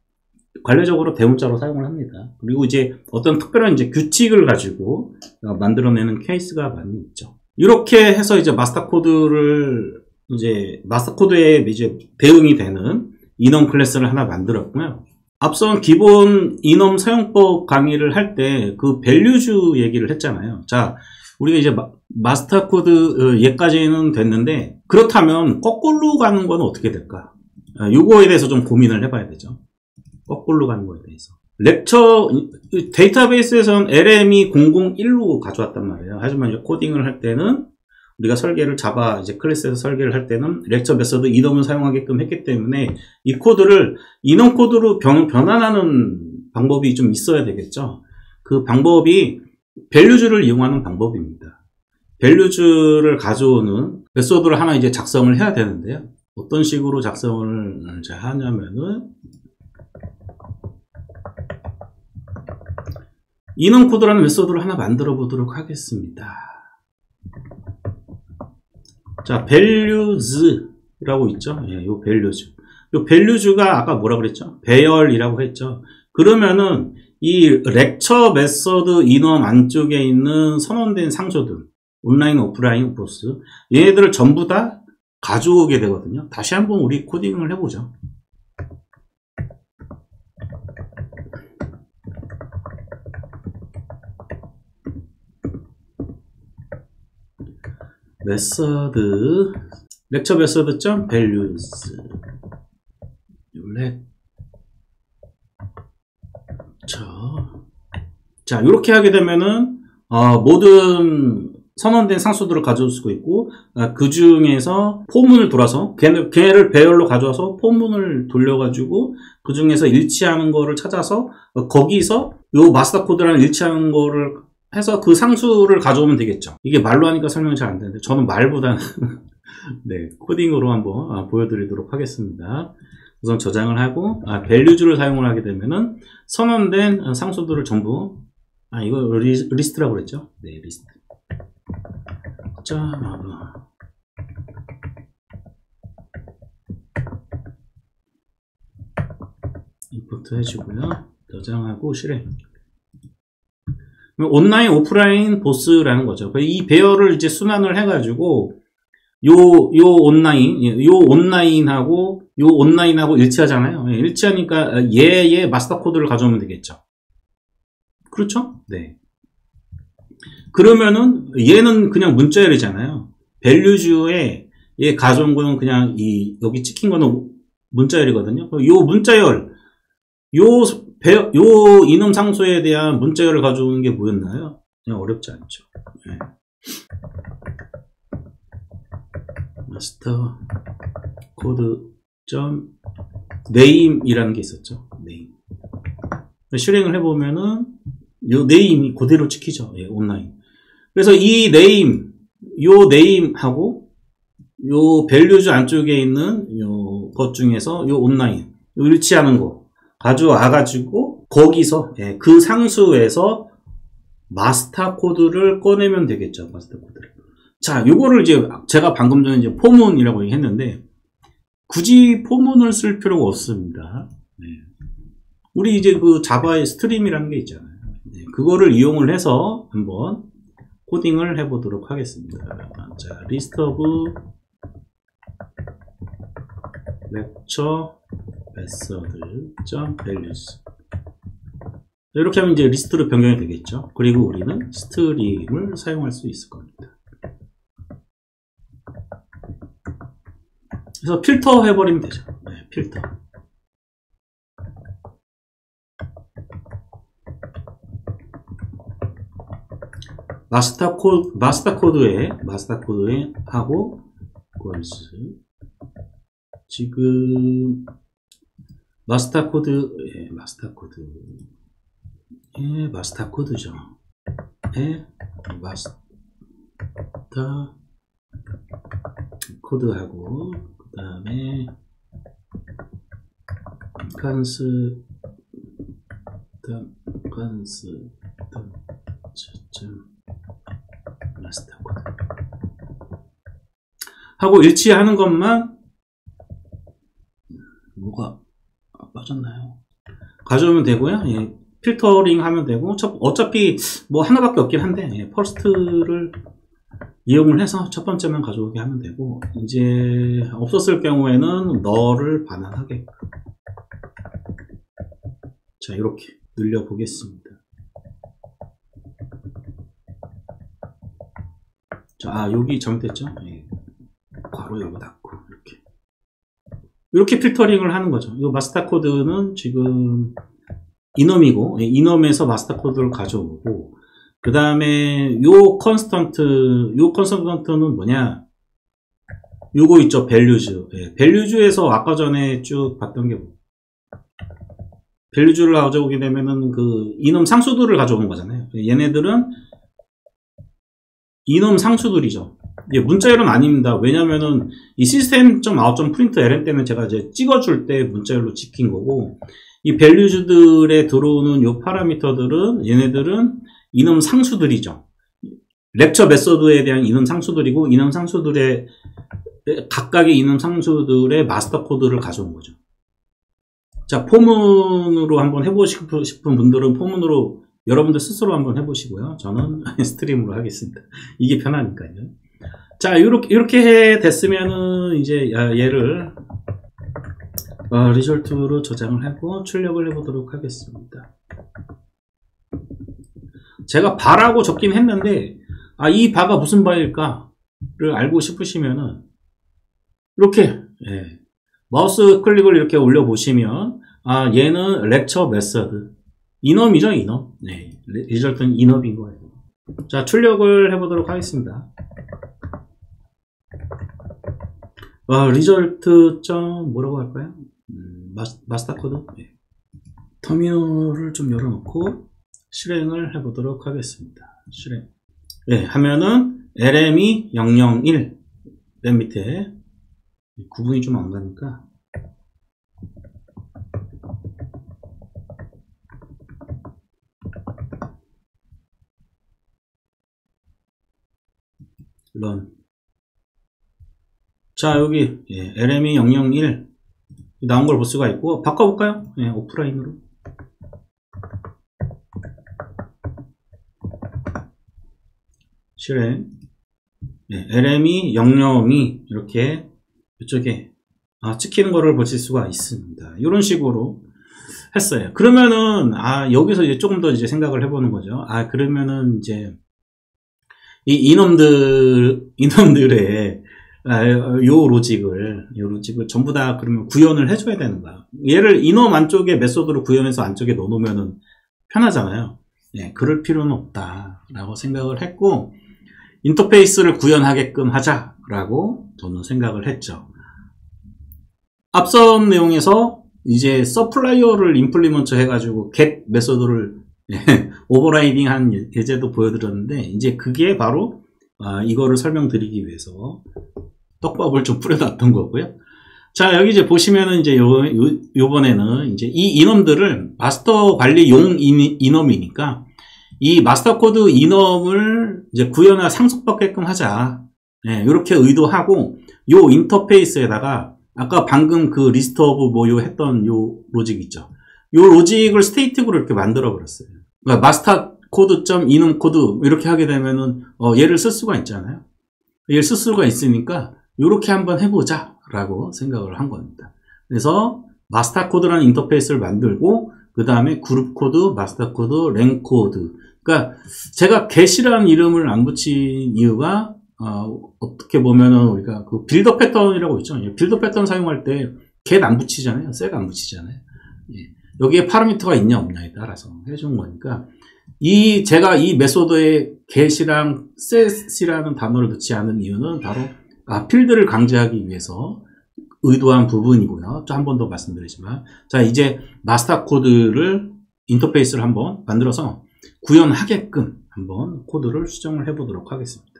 관례적으로 대문자로 사용을 합니다. 그리고 이제 어떤 특별한 이제 규칙을 가지고 만들어내는 케이스가 많이 있죠. 이렇게 해서 이제 마스터 코드에 이제 대응이 되는 이놈 클래스를 하나 만들었고요. 앞선 기본 이놈 사용법 강의를 할 때 그 밸류주 얘기를 했잖아요. 자, 우리가 이제 마스터 코드 얘까지는 됐는데 그렇다면 거꾸로 가는 건 어떻게 될까? 요거에 대해서 좀 고민을 해봐야 되죠. 거꾸로 가는 거에 대해서. 데이터베이스에서는 LM이 001로 가져왔단 말이에요. 하지만 이제 코딩을 할 때는 우리가 설계를 자바 이제 클래스에서 설계를 할 때는 렉처 메서드 이놈을 사용하게끔 했기 때문에 이 코드를 이놈 코드로 변환하는 방법이 좀 있어야 되겠죠. 그 방법이 밸류주를 이용하는 방법입니다. 밸류주를 가져오는 메소드를 하나 이제 작성을 해야 되는데요. 어떤 식으로 작성을 이제 하냐면은 이놈 코드라는 메소드를 하나 만들어 보도록 하겠습니다. 자, values라고 있죠. 예, 요 values. 요 values가 아까 뭐라 그랬죠? 배열이라고 했죠. 그러면은 이 렉처 메서드 이놈 안쪽에 있는 선언된 상소들, 온라인, 오프라인, 보스, 얘네들을 전부 다 가져오게 되거든요. 다시 한번 우리 코딩을 해보죠. 메서드 렉처 메서드 점 values 렉처 자, 이렇게 하게 되면은 모든 선언된 상수들을 가져올 수가 있고, 그 중에서 포문을 돌아서 걔를 배열로 가져와서 포문을 돌려가지고 그 중에서 일치하는 거를 찾아서 거기서 요 마스터 코드랑 일치하는 거를 해서 그 상수를 가져오면 되겠죠. 이게 말로 하니까 설명이 잘 안 되는데 저는 말보다는 네, 코딩으로 한번 보여드리도록 하겠습니다. 우선 저장을 하고 values를 사용을 하게 되면은 선언된 상수들을 전부 이거 리스트라고 그랬죠? 네, 리스트. 자, 임포트 해주고요. 저장하고 실행. 온라인, 오프라인, 보스라는 거죠. 이 배열을 이제 순환을 해가지고 요 온라인하고 일치하잖아요. 일치하니까 얘의 마스터 코드를 가져오면 되겠죠. 그렇죠? 네. 그러면은 얘는 그냥 문자열이잖아요. values에 얘 가져온 거는 그냥 여기 찍힌 거는 문자열이거든요. 요 문자열, 요 이놈 상수에 대한 문자열을 가져오는 게 뭐였나요? 그냥 어렵지 않죠. 네. 마스터 코드 점 네임이라는 게 있었죠. 네임. 실행을 해보면은 요 네임이 그대로 찍히죠. 예, 온라인. 그래서 이 네임, 요 네임하고 요 values 안쪽에 있는 요 것 중에서 요 온라인, 요 일치하는 거 가져와가지고 거기서 그 상수에서 마스터 코드를 꺼내면 되겠죠. 마스터 코드를. 자, 요거를 이제 제가 방금 전에 이제 포문이라고 했는데 굳이 포문을 쓸 필요가 없습니다. 네. 우리 이제 그 자바의 스트림이라는 게 있잖아요. 네, 그거를 이용을 해서 한번 코딩을 해보도록 하겠습니다. 자, list of lecture method.values 이렇게 하면 이제 리스트로 변경이 되겠죠. 그리고 우리는 스트림을 사용할 수 있을 겁니다. 그래서 필터 해버리면 되죠. 네, 필터. 마스터 코드에 하고 지금 마스터 코드죠. 마스터 코드하고 그 다음에 마스터 코드 하고 일치하는 것만 뭐가 빠졌나요? 가져오면 되고요. 예, 필터링 하면 되고 어차피 뭐 하나밖에 없긴 한데 퍼스트를 이용을 해서 첫 번째만 가져오게 하면 되고 이제 없었을 경우에는 너를 반환하게. 자, 이렇게 늘려 보겠습니다. 자, 여기 잘못됐죠? 예. 괄호 열고 닫고 이렇게 필터링을 하는 거죠. 이 마스터 코드는 지금 이놈이고 이놈에서 마스터 코드를 가져오고 그 다음에 요 컨스턴트는 뭐냐? 요거 있죠, values. 예, values에서 아까 전에 쭉 봤던 게 values를 가져오게 되면은 그 이놈 상수들을 가져오는 거잖아요. 얘네들은 이놈 상수들이죠. 예, 문자열은 아닙니다. 왜냐면은 이 system.out.println 때는 제가 이제 찍어줄 때 문자열로 찍힌 거고 이 values들에 들어오는 요 파라미터들은 얘네들은 이놈 상수들이죠. 렉처 메소드에 대한 이놈 상수들이고 이놈 상수들의 각각의 이놈 상수들의 마스터 코드를 가져온 거죠. 자, 포문으로 한번 해보고 싶은 분들은 포문으로 여러분들 스스로 한번 해보시고요. 저는 스트림으로 하겠습니다. 이게 편하니까요. 자, 이렇게 됐으면은 이제 얘를 리졸트로 저장을 하고 출력을 해보도록 하겠습니다. 제가 바라고 적긴 했는데 이 바가 무슨 바일까를 알고 싶으시면은 이렇게 마우스 클릭을 이렇게 올려 보시면 얘는 lecture method 이놈이죠, 이놈. 네. 리절트는 인업인 거예요. 자, 출력을 해보도록 하겠습니다. 리절트 점 뭐라고 할까요? 마스터 코드. 네. 터미널을 좀 열어놓고 실행을 해보도록 하겠습니다. 실행. 네, 하면은 LME 001 맨 밑에 구분이 좀 안 가니까 런. 자, 여기 LME 001 나온 걸 볼 수가 있고, 바꿔볼까요? 네, 오프라인으로. 실행. 네, LME 002 이렇게 이쪽에 찍히는 거를 보실 수가 있습니다. 이런 식으로 했어요. 그러면은 여기서 이제 조금 더 이제 생각을 해보는 거죠. 그러면은 이제 이 이놈들의 요 로직을 전부 다 그러면 구현을 해줘야 되는가? 얘를 이놈 안쪽에 메소드로 구현해서 안쪽에 넣어놓으면은 편하잖아요. 네, 그럴 필요는 없다라고 생각을 했고, 인터페이스를 구현하게끔 하자라고 저는 생각을 했죠. 앞선 내용에서 이제 서플라이어를 임플리먼트 해가지고 get 메소드를 오버라이딩 한 예제도 보여드렸는데, 이제 그게 바로 이거를 설명드리기 위해서 떡밥을 좀 뿌려놨던 거고요. 자, 여기 이제 보시면은 이제 요번에는 이제 이 인엄들을 마스터 관리용 인엄이니까 이 마스터 코드 인엄을 이제 구현화 상속받게끔 하자. 이렇게 의도하고 요 인터페이스에다가 아까 방금 그 리스트 오브 요 했던 요 로직 있죠. 요 로직을 스테이틱으로 이렇게 만들어 버렸어요. 그러니까 마스터 코드.inum 인엄 코드 이렇게 하게 되면은 얘를 쓸 수가 있잖아요. 얘를 쓸 수가 있으니까 이렇게 한번 해보자 라고 생각을 한 겁니다. 그래서 마스터 코드라는 인터페이스를 만들고 그 다음에 그룹 코드, 마스터 코드, 랭 코드. 그러니까 제가 get이라는 이름을 안 붙인 이유가 어떻게 보면은 우리가 그 빌더 패턴이라고 있죠. 빌더 패턴 사용할 때 get 안 붙이잖아요. set 안 붙이잖아요. 여기에 파라미터가 있냐 없냐에 따라서 해준 거니까 제가 이 메소드에 get이랑 set이라는 단어를 넣지 않은 이유는 바로 필드를 강제하기 위해서 의도한 부분이고요. 한 번 더 말씀드리지만, 자, 이제 마스터 코드를 인터페이스를 한번 만들어서 구현하게끔 한번 코드를 수정을 해 보도록 하겠습니다.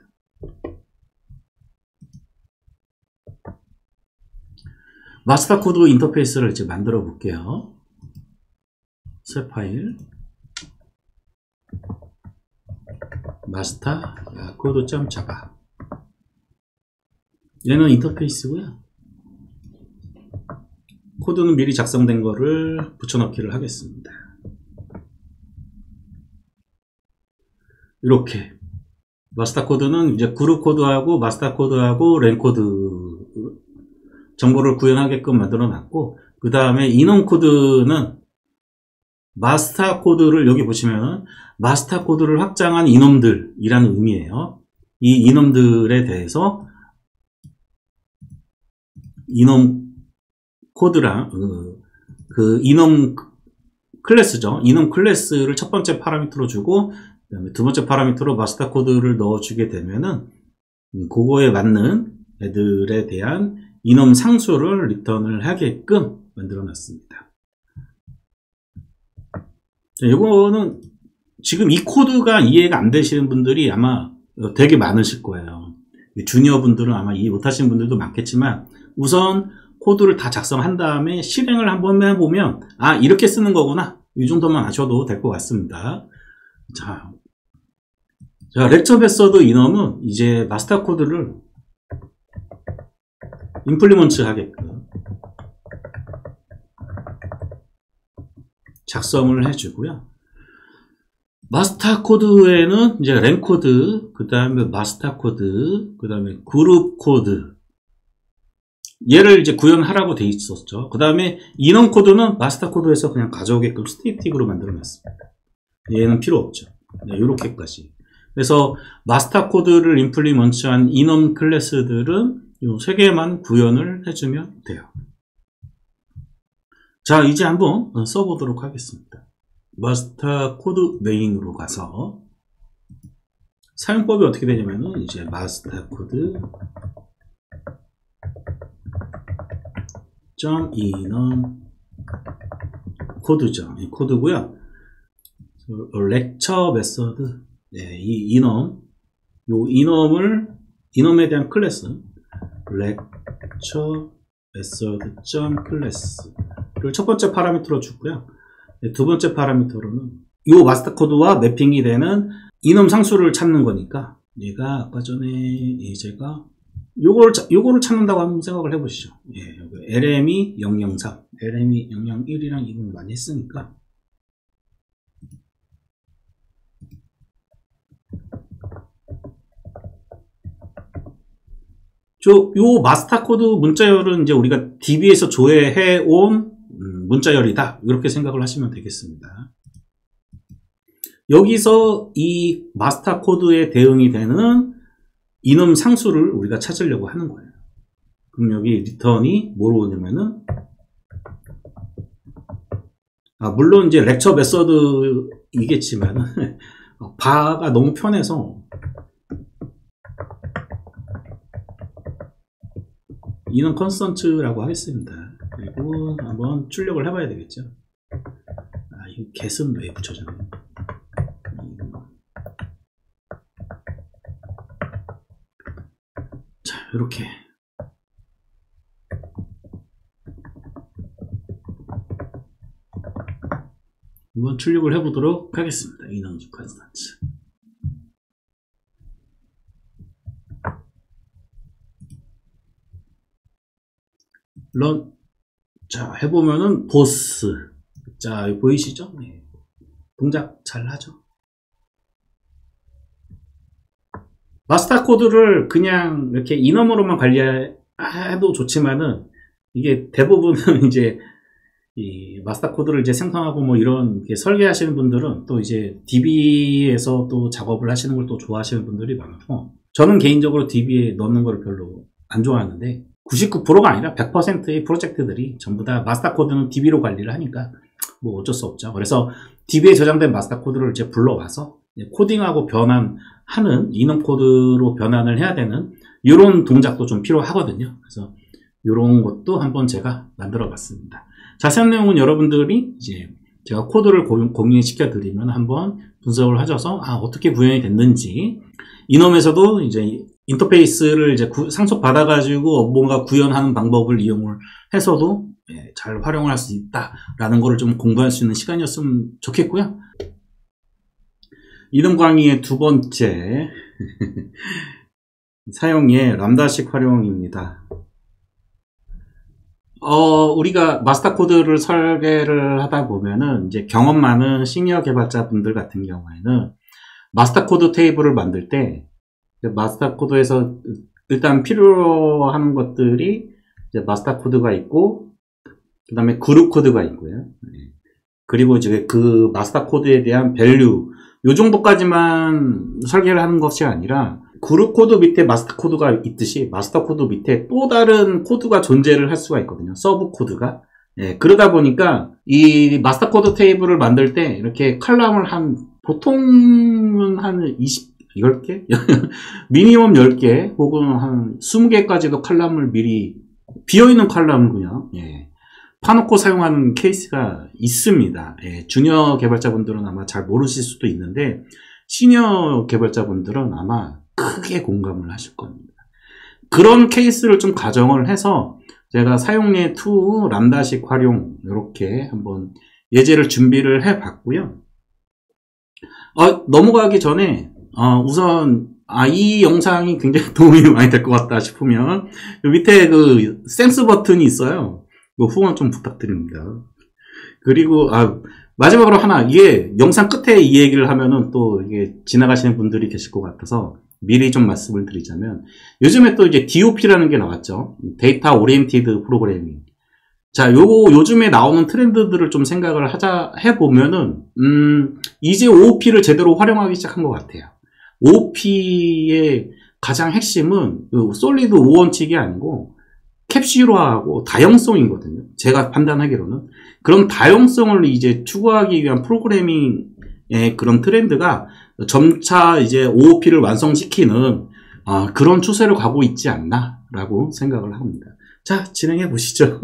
마스터 코드 인터페이스를 이제 만들어 볼게요. 새 파일 마스터 코드.java. 얘는 인터페이스고요. 코드는 미리 작성된 거를 붙여넣기를 하겠습니다. 이렇게 마스터 코드는 이제 그룹 코드하고 마스터 코드하고 랭 코드 정보를 구현하게끔 만들어 놨고, 그 다음에 인엄 코드는 마스터 코드를 여기 보시면 마스터 코드를 확장한 인엄들이라는 의미예요. 이 인엄들에 대해서 인엄 코드랑 그 인엄 클래스죠. 인엄 클래스를 첫 번째 파라미터로 주고, 그다음에 두 번째 파라미터로 마스터 코드를 넣어주게 되면은 그거에 맞는 애들에 대한 인엄 상수를 리턴을 하게끔 만들어 놨습니다. 이거는 지금 이 코드가 이해가 안 되시는 분들이 아마 되게 많으실 거예요. 주니어 분들은 아마 이해 못 하시는 분들도 많겠지만, 우선 코드를 다 작성한 다음에 실행을 한번 해보면 이렇게 쓰는 거구나, 이 정도만 아셔도 될 것 같습니다. 자, 렉처 메서드 인엄은 이제 마스터 코드를 임플리먼트 하게끔 작성을 해주고요. 마스터 코드에는 이제 랭 코드, 그 다음에 마스터 코드, 그 다음에 그룹 코드, 얘를 이제 구현하라고 돼 있었죠. 그 다음에 인엄 코드는 마스터 코드에서 그냥 가져오게끔 스테이틱으로 만들어 놨습니다. 얘는 필요 없죠. 네, 요렇게까지. 그래서 마스터 코드를 임플리먼트한 인엄 클래스들은 이 세 개만 구현을 해주면 돼요. 자, 이제 한번 써보도록 하겠습니다. 마스터 코드 메인으로 가서 사용법이 어떻게 되냐면은 이제 마스터 코드 .enum 코드죠. 이 코드고요. 렉처 메서드, 네, 이 enum, 요 enum에 대한 클래스 lecture method.class를 첫 번째 파라미터로 주고요. 두 번째 파라미터로는 이 마스터 코드와 매핑이 되는 enum 상수를 찾는 거니까 얘가 아까 전에 제가 요거를 찾는다고 한번 생각을 해보시죠. 예, LME 003, LME 001이랑 이건 많이 했으니까 요 마스터 코드 문자열은 이제 우리가 DB에서 조회해온 문자열이다. 이렇게 생각을 하시면 되겠습니다. 여기서 이 마스터 코드에 대응이 되는 enum 상수를 우리가 찾으려고 하는 거예요. 그럼 여기 리턴이 뭐로 오냐면은, 물론 이제 렉처 메서드이겠지만, 바가 너무 편해서, enum 컨스턴트라고 하겠습니다. 그리고 한번 출력을 해봐야 되겠죠. 이 get은 왜 붙여졌네. 자, 이렇게. 한번 출력을 해보도록 하겠습니다. enum 컨스턴트. 런. 자, 해보면은 보스. 자, 여기 보이시죠? 네. 동작 잘 하죠. 마스터 코드를 그냥 이렇게 enum으로만 관리해도 좋지만은 이게 대부분은 이제 이 마스터 코드를 이제 생성하고 뭐 이런 설계하시는 분들은 또 이제 DB에서 또 작업을 하시는 걸 또 좋아하시는 분들이 많아서 저는 개인적으로 DB에 넣는 걸 별로 안 좋아하는데 99%가 아니라 100%의 프로젝트들이 전부 다 마스터 코드는 DB로 관리를 하니까 뭐 어쩔 수 없죠. 그래서 DB에 저장된 마스터 코드를 이제 불러와서 코딩하고 변환하는 enum 코드로 변환을 해야 되는 이런 동작도 좀 필요하거든요. 그래서 이런 것도 한번 제가 만들어 봤습니다. 자세한 내용은 여러분들이 이제 제가 코드를 공유시켜 드리면 한번 분석을 하셔서 어떻게 구현이 됐는지 enum에서도 이제 인터페이스를 이제 상속 받아가지고 뭔가 구현하는 방법을 이용을 해서도 잘 활용을 할 수 있다라는 거를 좀 공부할 수 있는 시간이었으면 좋겠고요. enum 강의의 두 번째 사용의 람다식 활용입니다. 우리가 마스터 코드를 설계를 하다 보면은 이제 경험 많은 시니어 개발자분들 같은 경우에는 마스터 코드 테이블을 만들 때 마스터 코드에서 일단 필요한 것들이 이제 마스터 코드가 있고 그 다음에 그룹 코드가 있고요. 그리고 이제 그 마스터 코드에 대한 밸류 요 정도까지만 설계를 하는 것이 아니라 그룹 코드 밑에 마스터 코드가 있듯이 마스터 코드 밑에 또 다른 코드가 존재를 할 수가 있거든요. 서브 코드가. 그러다 보니까 이 마스터 코드 테이블을 만들 때 이렇게 칼럼을 보통은 한 10개? 미니멈 10개 혹은 한 20개까지도 칼럼을 미리 비어있는 칼럼을 그냥 파놓고 사용하는 케이스가 있습니다. 주니어 개발자분들은 아마 잘 모르실 수도 있는데 시니어 개발자분들은 아마 크게 공감을 하실 겁니다. 그런 케이스를 좀 가정을 해서 제가 사용례 2 람다식 활용 이렇게 한번 예제를 준비를 해 봤고요. 넘어가기 전에 우선 이 영상이 굉장히 도움이 많이 될 것 같다 싶으면 밑에 그 땡스 버튼이 있어요. 이거 후원 좀 부탁드립니다. 그리고 마지막으로 하나, 이게 영상 끝에 이 얘기를 하면은 또 이게 지나가시는 분들이 계실 것 같아서 미리 좀 말씀을 드리자면 요즘에 또 이제 DOP라는 게 나왔죠. 데이터 오리엔티드 프로그래밍. 자, 요즘에 나오는 트렌드들을 좀 생각을 해보면은, 이제 OOP를 제대로 활용하기 시작한 것 같아요. OOP의 가장 핵심은 솔리드 5원칙이 아니고 캡슐화하고 다형성이거든요. 제가 판단하기로는. 그런 다형성을 이제 추구하기 위한 프로그래밍의 그런 트렌드가 점차 이제 OOP를 완성시키는 그런 추세를 가고 있지 않나라고 생각을 합니다. 자, 진행해 보시죠.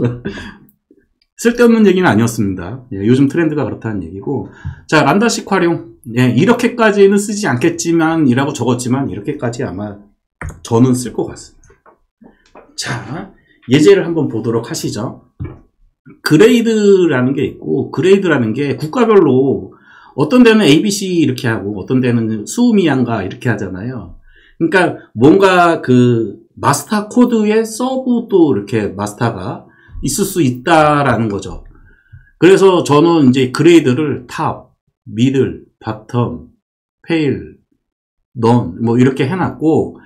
쓸데없는 얘기는 아니었습니다. 예, 요즘 트렌드가 그렇다는 얘기고. 자, 람다식 활용. 예, 이렇게까지는 쓰지 않겠지만 이라고 적었지만 이렇게까지 아마 저는 쓸 것 같습니다. 자, 예제를 한번 보도록 하시죠. 그레이드라는 게 있고, 그레이드라는 게 국가별로 어떤 데는 ABC 이렇게 하고 어떤 데는 수미양가 이렇게 하잖아요. 그러니까 뭔가 그 마스터 코드의 서브도 이렇게 마스터가 있을 수 있다라는 거죠. 그래서 저는 이제 그레이드를 탑, 미들, 바텀, 페일, 넌 뭐 이렇게 해놨고,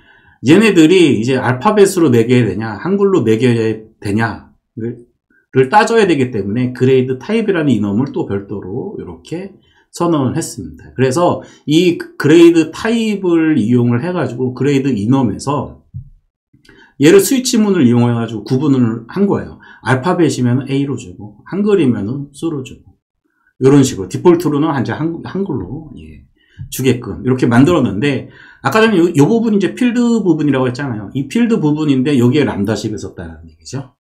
얘네들이 이제 알파벳으로 매겨야 되냐, 한글로 매겨야 되냐를 따져야 되기 때문에 그레이드 타입이라는 이놈을 또 별도로 이렇게 선언을 했습니다. 그래서 이 그레이드 타입을 이용을 해가지고 그레이드 이놈에서 얘를 스위치문을 이용해가지고 구분을 한 거예요. 알파벳이면 A로 주고 한글이면 C로 주고 이런 식으로 디폴트로는 한글로 주게끔 이렇게 만들었는데, 아까 전에 이 부분이 이제 필드 부분이라고 했잖아요. 이 필드 부분인데 여기에 람다식을 썼다는 얘기죠.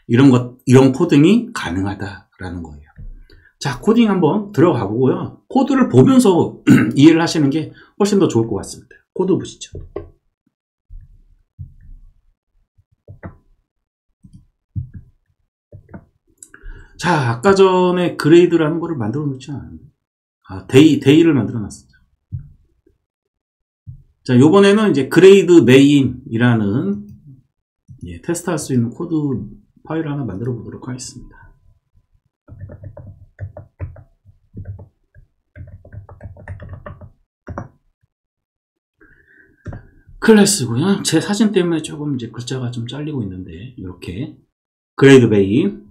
이런 코딩이 가능하다라는 거예요. 자, 코딩 한번 들어가 보고요. 코드를 보면서 이해를 하시는 게 훨씬 더 좋을 것 같습니다. 코드 보시죠. 자, 아까 전에 그레이드라는 거를 만들어 놓지 않았는데, 데이를 만들어 놨습니다. 자, 요번에는 이제 그레이드 메인이라는 테스트할 수 있는 코드 파일을 하나 만들어 보도록 하겠습니다. 클래스고요. 제 사진 때문에 조금 이제 글자가 좀 잘리고 있는데, 이렇게 그레이드 메인,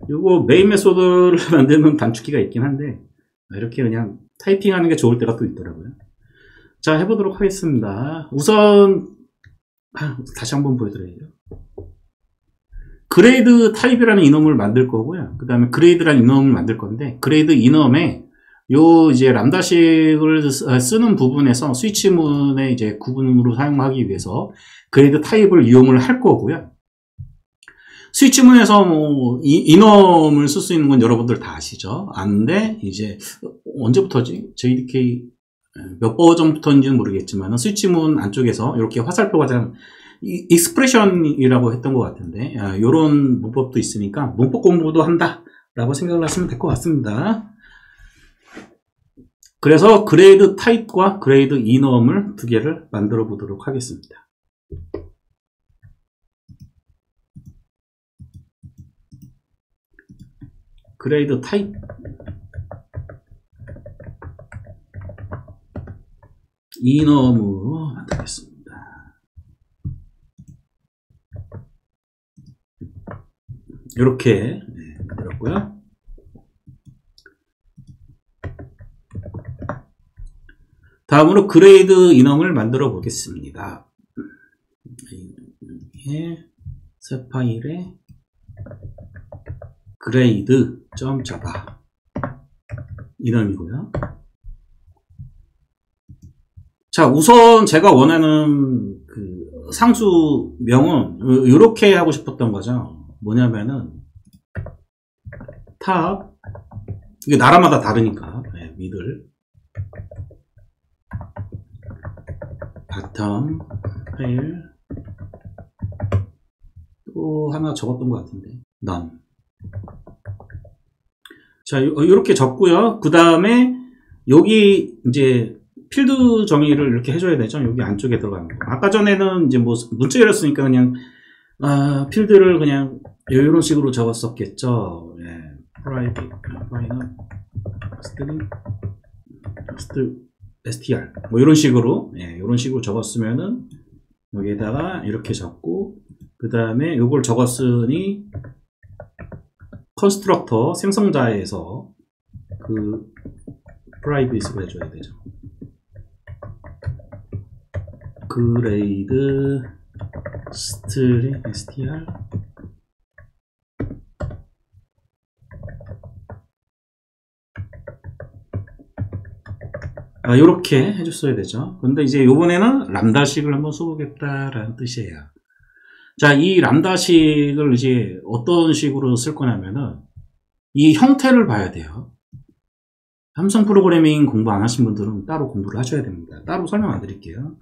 요거 메인 메소드를 만드는 단축키가 있긴 한데 이렇게 그냥 타이핑하는 게 좋을 때가 또 있더라고요. 자, 해보도록 하겠습니다. 우선 다시 한번 보여드려야죠. 그레이드 타입이라는 이놈을 만들 거고요. 그 다음에 그레이드라는 이놈을 만들 건데, 그레이드 이놈에 요 이제 람다식을 쓰는 부분에서 스위치문의 이제 구분으로 사용하기 위해서 그레이드 타입을 이용을 할 거고요. 스위치문에서 뭐 이놈을 쓸 수 있는 건 여러분들 다 아시죠? 아는데 이제 언제부터지? JDK 몇 버전부터인지는 모르겠지만 스위치문 안쪽에서 이렇게 화살표가 장 익스프레션이라고 했던 것 같은데, 이런 문법도 있으니까 문법 공부도 한다라고 생각을 하시면 될 것 같습니다. 그래서 그레이드 타입과 그레이드 이놈을 두 개를 만들어 보도록 하겠습니다. 그레이드 타입, 이놈으로 만들겠습니다. 이렇게 만들었고요. 다음으로 그레이드 이놈을 만들어 보겠습니다. 새 파일에 grade.java 이놈이고요. 자, 우선 제가 원하는 그 상수명은 이렇게 하고 싶었던 거죠. 뭐냐면은 탑, 이게 나라마다 다르니까 미들, 바텀, 페일, 또 하나 적었던 것 같은데 none. 자, 이렇게 적고요. 그 다음에 여기 이제 필드 정의를 이렇게 해줘야 되죠. 여기 안쪽에 들어가는 거. 아까 전에는 이제 뭐 문자열었으니까 그냥 필드를 그냥 이런 식으로 적었었겠죠. private final str 뭐 이런 식으로 이런 식으로 적었으면은 여기에다가 이렇게 적고, 그 다음에 이걸 적었으니 컨스트럭터 생성자에서 그 프라이빗으로 해줘야 되죠. 그레이드 스트링 str 요렇게 해줬어야 되죠. 근데 이제 요번에는 람다식을 한번 써보겠다라는 뜻이에요. 자, 이 람다식을 이제 어떤 식으로 쓸 거냐면은 이 형태를 봐야 돼요. 삼성 프로그래밍 공부 안 하신 분들은 따로 공부를 하셔야 됩니다. 따로 설명 안 드릴게요.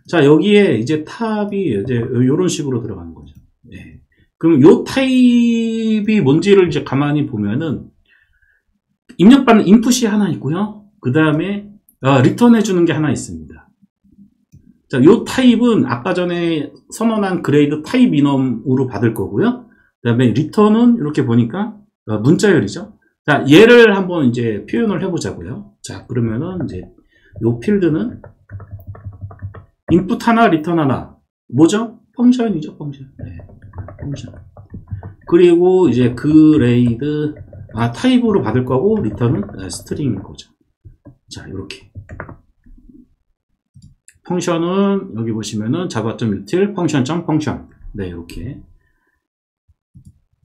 자, 여기에 이제 탑이 이제 요런 식으로 들어가는 거죠. 네. 그럼 요 타입이 뭔지를 이제 가만히 보면은 입력받는 인풋이 하나 있고요. 그 다음에 리턴해 주는 게 하나 있습니다. 자, 요 타입은 아까 전에 선언한 그레이드 타입 이넘으로 받을 거고요. 그 다음에 리턴은 이렇게 보니까 문자열이죠. 자, 얘를 한번 이제 표현을 해보자고요. 자, 그러면은 이제 요 필드는 인풋 하나, 리턴 하나. 뭐죠? 펑션이죠, 펑션. 네, 펑션. 그리고 이제 그레이드 타입으로 받을 거고 리턴은 스트링인 거죠. 자, 이렇게. 펑션은 여기 보시면은 java.util function.function. 네, 이렇게.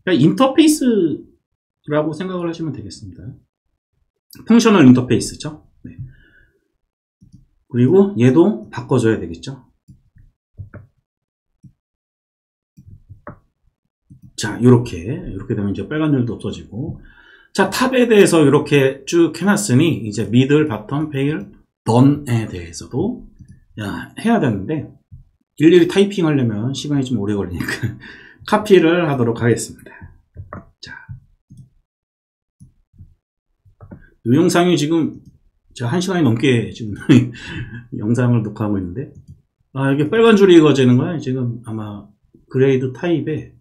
그러니까 인터페이스라고 생각을 하시면 되겠습니다. 펑셔널 인터페이스죠. 네. 그리고 얘도 바꿔줘야 되겠죠. 자, 이렇게 되면 이제 빨간 줄도 없어지고. 자, 탑에 대해서 이렇게 쭉 해놨으니 이제 미들, 바텀, 페일, 던에 대해서도 해야 되는데 일일이 타이핑 하려면 시간이 좀 오래 걸리니까 카피를 하도록 하겠습니다. 자, 이 영상이 지금 제가 1시간이 넘게 지금 영상을 녹화하고 있는데 이게 빨간 줄이 이어지는 거야. 지금 아마 그레이드 타입에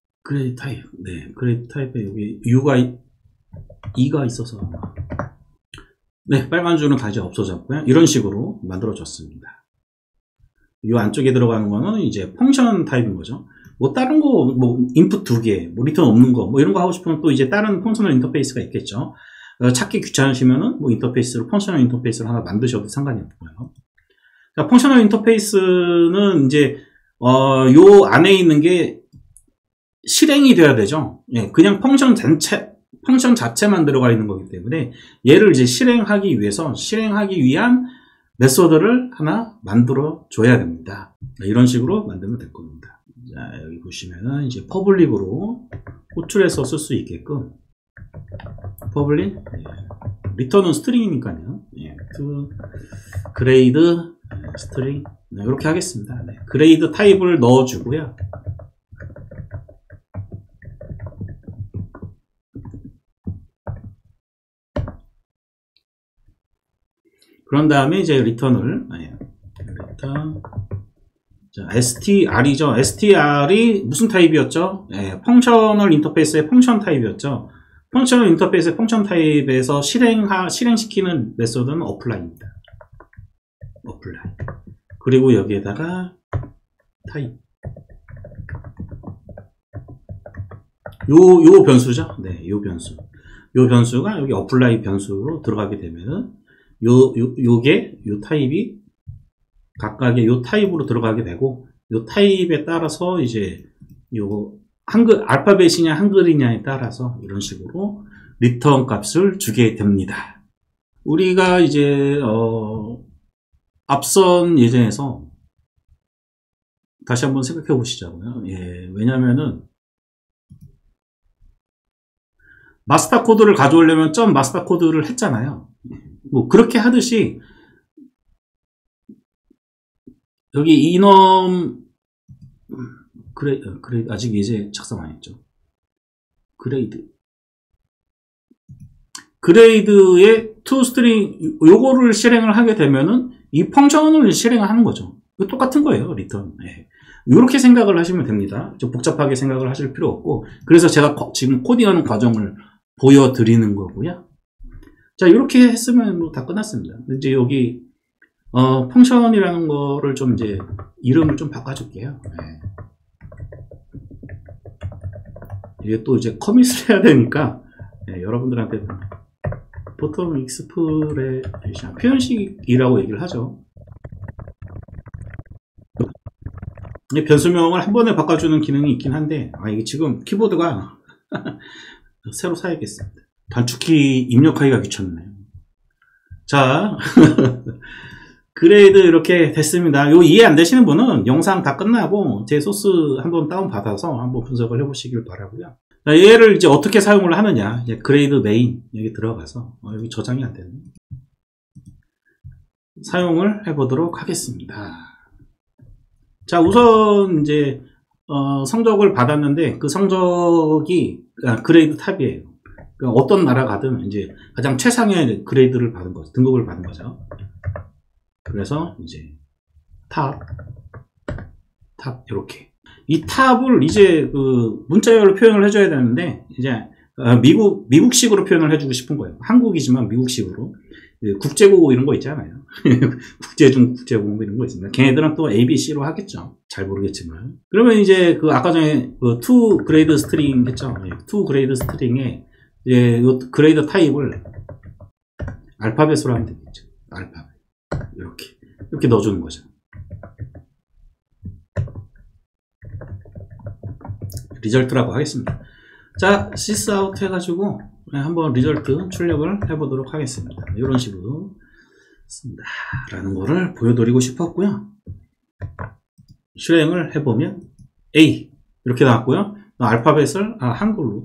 네, 그레이드 타입에 여기 U가 2가 있어서 네, 빨간 줄은 가지 없어졌고요. 이런 식으로 만들어졌습니다. 이 안쪽에 들어가는 거는 이제 펑션 타입인 거죠. 뭐 다른 거, 뭐 인풋 2개, 뭐 리턴 없는 거, 뭐 이런 거 하고 싶으면 또 이제 다른 펑셔널 인터페이스가 있겠죠. 찾기 귀찮으시면은 뭐 인터페이스로 펑셔널 인터페이스를 하나 만드셔도 상관이 없고요. 자, 펑셔널 인터페이스는 이제 요 안에 있는 게 실행이 돼야 되죠. 예, 그냥 펑션 자체만 들어가 있는 거기 때문에 얘를 이제 실행하기 위한 메소드를 하나 만들어 줘야 됩니다. 이런 식으로 만들면 될 겁니다. 자, 여기 보시면은 이제 퍼블릭으로 호출해서 쓸 수 있게끔 퍼블릭, 리턴은 스트링이니까요. 예, 그레이드 스트링 이렇게 하겠습니다. 네, 그레이드 타입을 넣어주고요. 그런 다음에 이제 리턴을 리턴 자, str이죠. str이 무슨 타입이었죠? 펑셔널 인터페이스의 펑션 타입이었죠. 펑셔널 인터페이스의 펑션 타입에서 실행시키는 메소드는 apply입니다. apply. 그리고 여기에다가 타입. 요 변수죠. 네, 요 변수. 요 변수가 여기 apply 변수로 들어가게 되면은 요게 요 타입이 각각의 요 타입으로 들어가게 되고 요 타입에 따라서 이제 요 한글 알파벳이냐 한글이냐에 따라서 이런 식으로 리턴 값을 주게 됩니다. 우리가 이제 앞선 예전에서 다시 한번 생각해 보시자고요. 예, 왜냐면은 마스터 코드를 가져오려면 점 마스터 코드를 했잖아요. 뭐 그렇게 하듯이 여기 이넘 그레이드 아직 이제 작성 안 했죠. 그레이드의 toString 요거를 실행을 하게 되면은 이 펑션을 실행을 하는 거죠. 똑같은 거예요. 리턴. 네. 이렇게 생각을 하시면 됩니다. 좀 복잡하게 생각을 하실 필요 없고 그래서 제가 지금 코딩하는 과정을 보여드리는 거고요. 자, 이렇게 했으면 뭐 다 끝났습니다. 이제 여기 펑션이라는 거를 좀 이제 이름을 좀 바꿔줄게요. 네. 이게 또 이제 커밋을 해야 되니까 네, 여러분들한테 보통 익스프레션 표현식이라고 얘기를 하죠. 변수명을 한 번에 바꿔주는 기능이 있긴 한데, 이게 지금 키보드가 새로 사야겠습니다. 단축키 입력하기가 귀찮네요. 자, 그레이드 이렇게 됐습니다. 요 이해 안 되시는 분은 영상 다 끝나고 제 소스 한번 다운받아서 한번 분석을 해보시길 바라고요. 얘를 이제 어떻게 사용을 하느냐. 이제 그레이드 메인 여기 들어가서, 여기 저장이 안 되네. 사용을 해보도록 하겠습니다. 자, 우선 이제 성적을 받았는데 그 성적이 그레이드 탑이에요. 그러니까 어떤 나라 가든 이제 가장 최상의 그레이드를 받은 거죠. 등급을 받은 거죠. 그래서 이제 탑 이렇게 이 탑을 이제 그 문자열로 표현을 해줘야 되는데 이제 미국식으로 표현을 해주고 싶은 거예요. 한국이지만 미국식으로. 국제고 이런 거 있잖아요. 국제중, 국제고 이런 거 있습니다. 걔네들은 또 ABC로 하겠죠. 잘 모르겠지만. 그러면 이제 그 아까 전에 그 to grade string 했죠. to grade string에 이제 요 그레이드 타입을 알파벳으로 하면 되겠죠. 알파벳. 이렇게 넣어주는 거죠. 리절트라고 하겠습니다. 자, sysout 해가지고 한번 리절트 출력을 해보도록 하겠습니다. 이런 식으로 쓴다 라는 거를 보여드리고 싶었고요. 실행을 해보면 A 이렇게 나왔고요. 알파벳을 한글로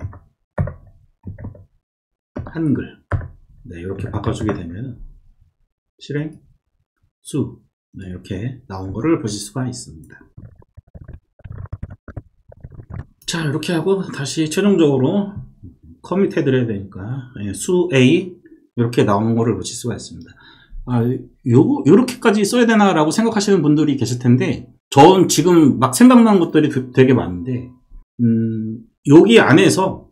한글 이렇게 바꿔주게 되면 실행 수 이렇게 나온 거를 보실 수가 있습니다. 자, 이렇게 하고 다시 최종적으로 커밋 해드려야 되니까 수 A 이렇게 나오는 거를 보실 수가 있습니다. 요렇게까지 써야 되나 라고 생각하시는 분들이 계실 텐데, 전 지금 막 생각난 것들이 되게 많은데, 여기 안에서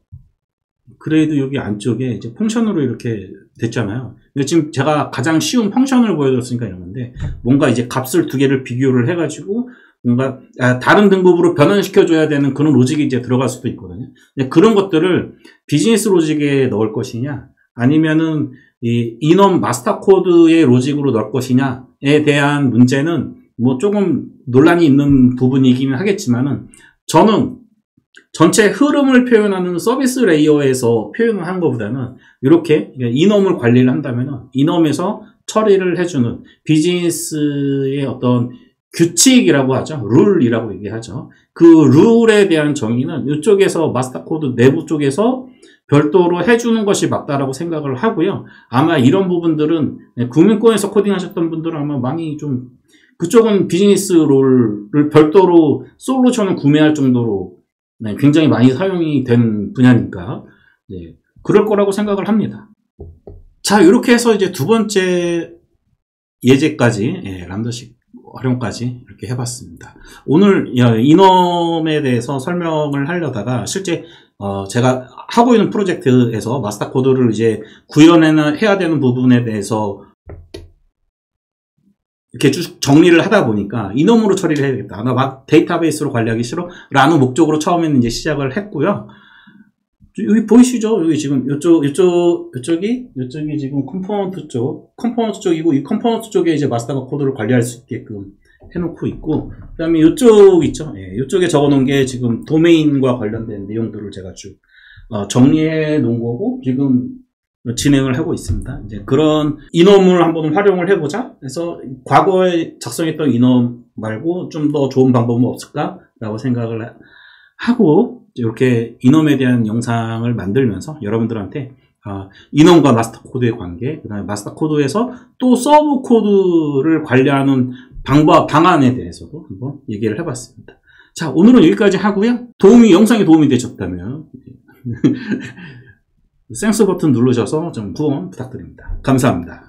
그레이드 여기 안쪽에 이제 펑션으로 이렇게 됐잖아요. 지금 제가 가장 쉬운 펑션을 보여드렸으니까 이런 건데, 뭔가 이제 값을 두 개를 비교를 해가지고 뭔가 다른 등급으로 변환시켜줘야 되는 그런 로직이 이제 들어갈 수도 있거든요. 그런 것들을 비즈니스 로직에 넣을 것이냐, 아니면은 이 인원 마스터 코드의 로직으로 넣을 것이냐에 대한 문제는 뭐 조금 논란이 있는 부분이기는 하겠지만은, 저는 전체 흐름을 표현하는 서비스 레이어에서 표현을 한 것보다는 이렇게 인원을 관리를 한다면은 인원에서 처리를 해주는 비즈니스의 어떤 규칙이라고 하죠. 룰이라고 얘기하죠. 그 룰에 대한 정의는 이쪽에서 마스터 코드 내부 쪽에서 별도로 해주는 것이 맞다라고 생각을 하고요. 아마 이런 부분들은 국민권에서 코딩하셨던 분들은 아마 많이 좀, 그쪽은 비즈니스 룰을 별도로 솔루션을 구매할 정도로 굉장히 많이 사용이 된 분야니까 그럴 거라고 생각을 합니다. 자, 이렇게 해서 이제 두 번째 예제까지 람다식 활용까지 이렇게 해봤습니다. 오늘 이넘에 대해서 설명을 하려다가 실제 제가 하고 있는 프로젝트에서 마스터 코드를 이제 구현해야 되는 부분에 대해서 이렇게 쭉 정리를 하다 보니까 이넘으로 처리를 해야겠다. 나 데이터베이스로 관리하기 싫어 라는 목적으로 처음에는 이제 시작을 했고요. 여기 보이시죠? 여기 지금 이쪽이 지금 컴포넌트 쪽이고, 이 컴포넌트 쪽에 이제 마스터 코드를 관리할 수 있게끔 해놓고 있고, 그 다음에 이쪽 있죠? 이쪽에 적어 놓은 게 지금 도메인과 관련된 내용들을 제가 쭉 정리해 놓은 거고, 지금 진행을 하고 있습니다. 이제 그런 이넘을 한번 활용을 해보자. 그래서 과거에 작성했던 이넘 말고 좀 더 좋은 방법은 없을까라고 생각을 하고, 이렇게 이넘에 대한 영상을 만들면서 여러분들한테 이넘과 마스터 코드의 관계, 그 다음에 마스터 코드에서 또 서브 코드를 관리하는 방안에 대해서도 한번 얘기를 해봤습니다. 자, 오늘은 여기까지 하고요. 영상이 도움이 되셨다면 땡스 버튼 누르셔서 좀 후원 부탁드립니다. 감사합니다.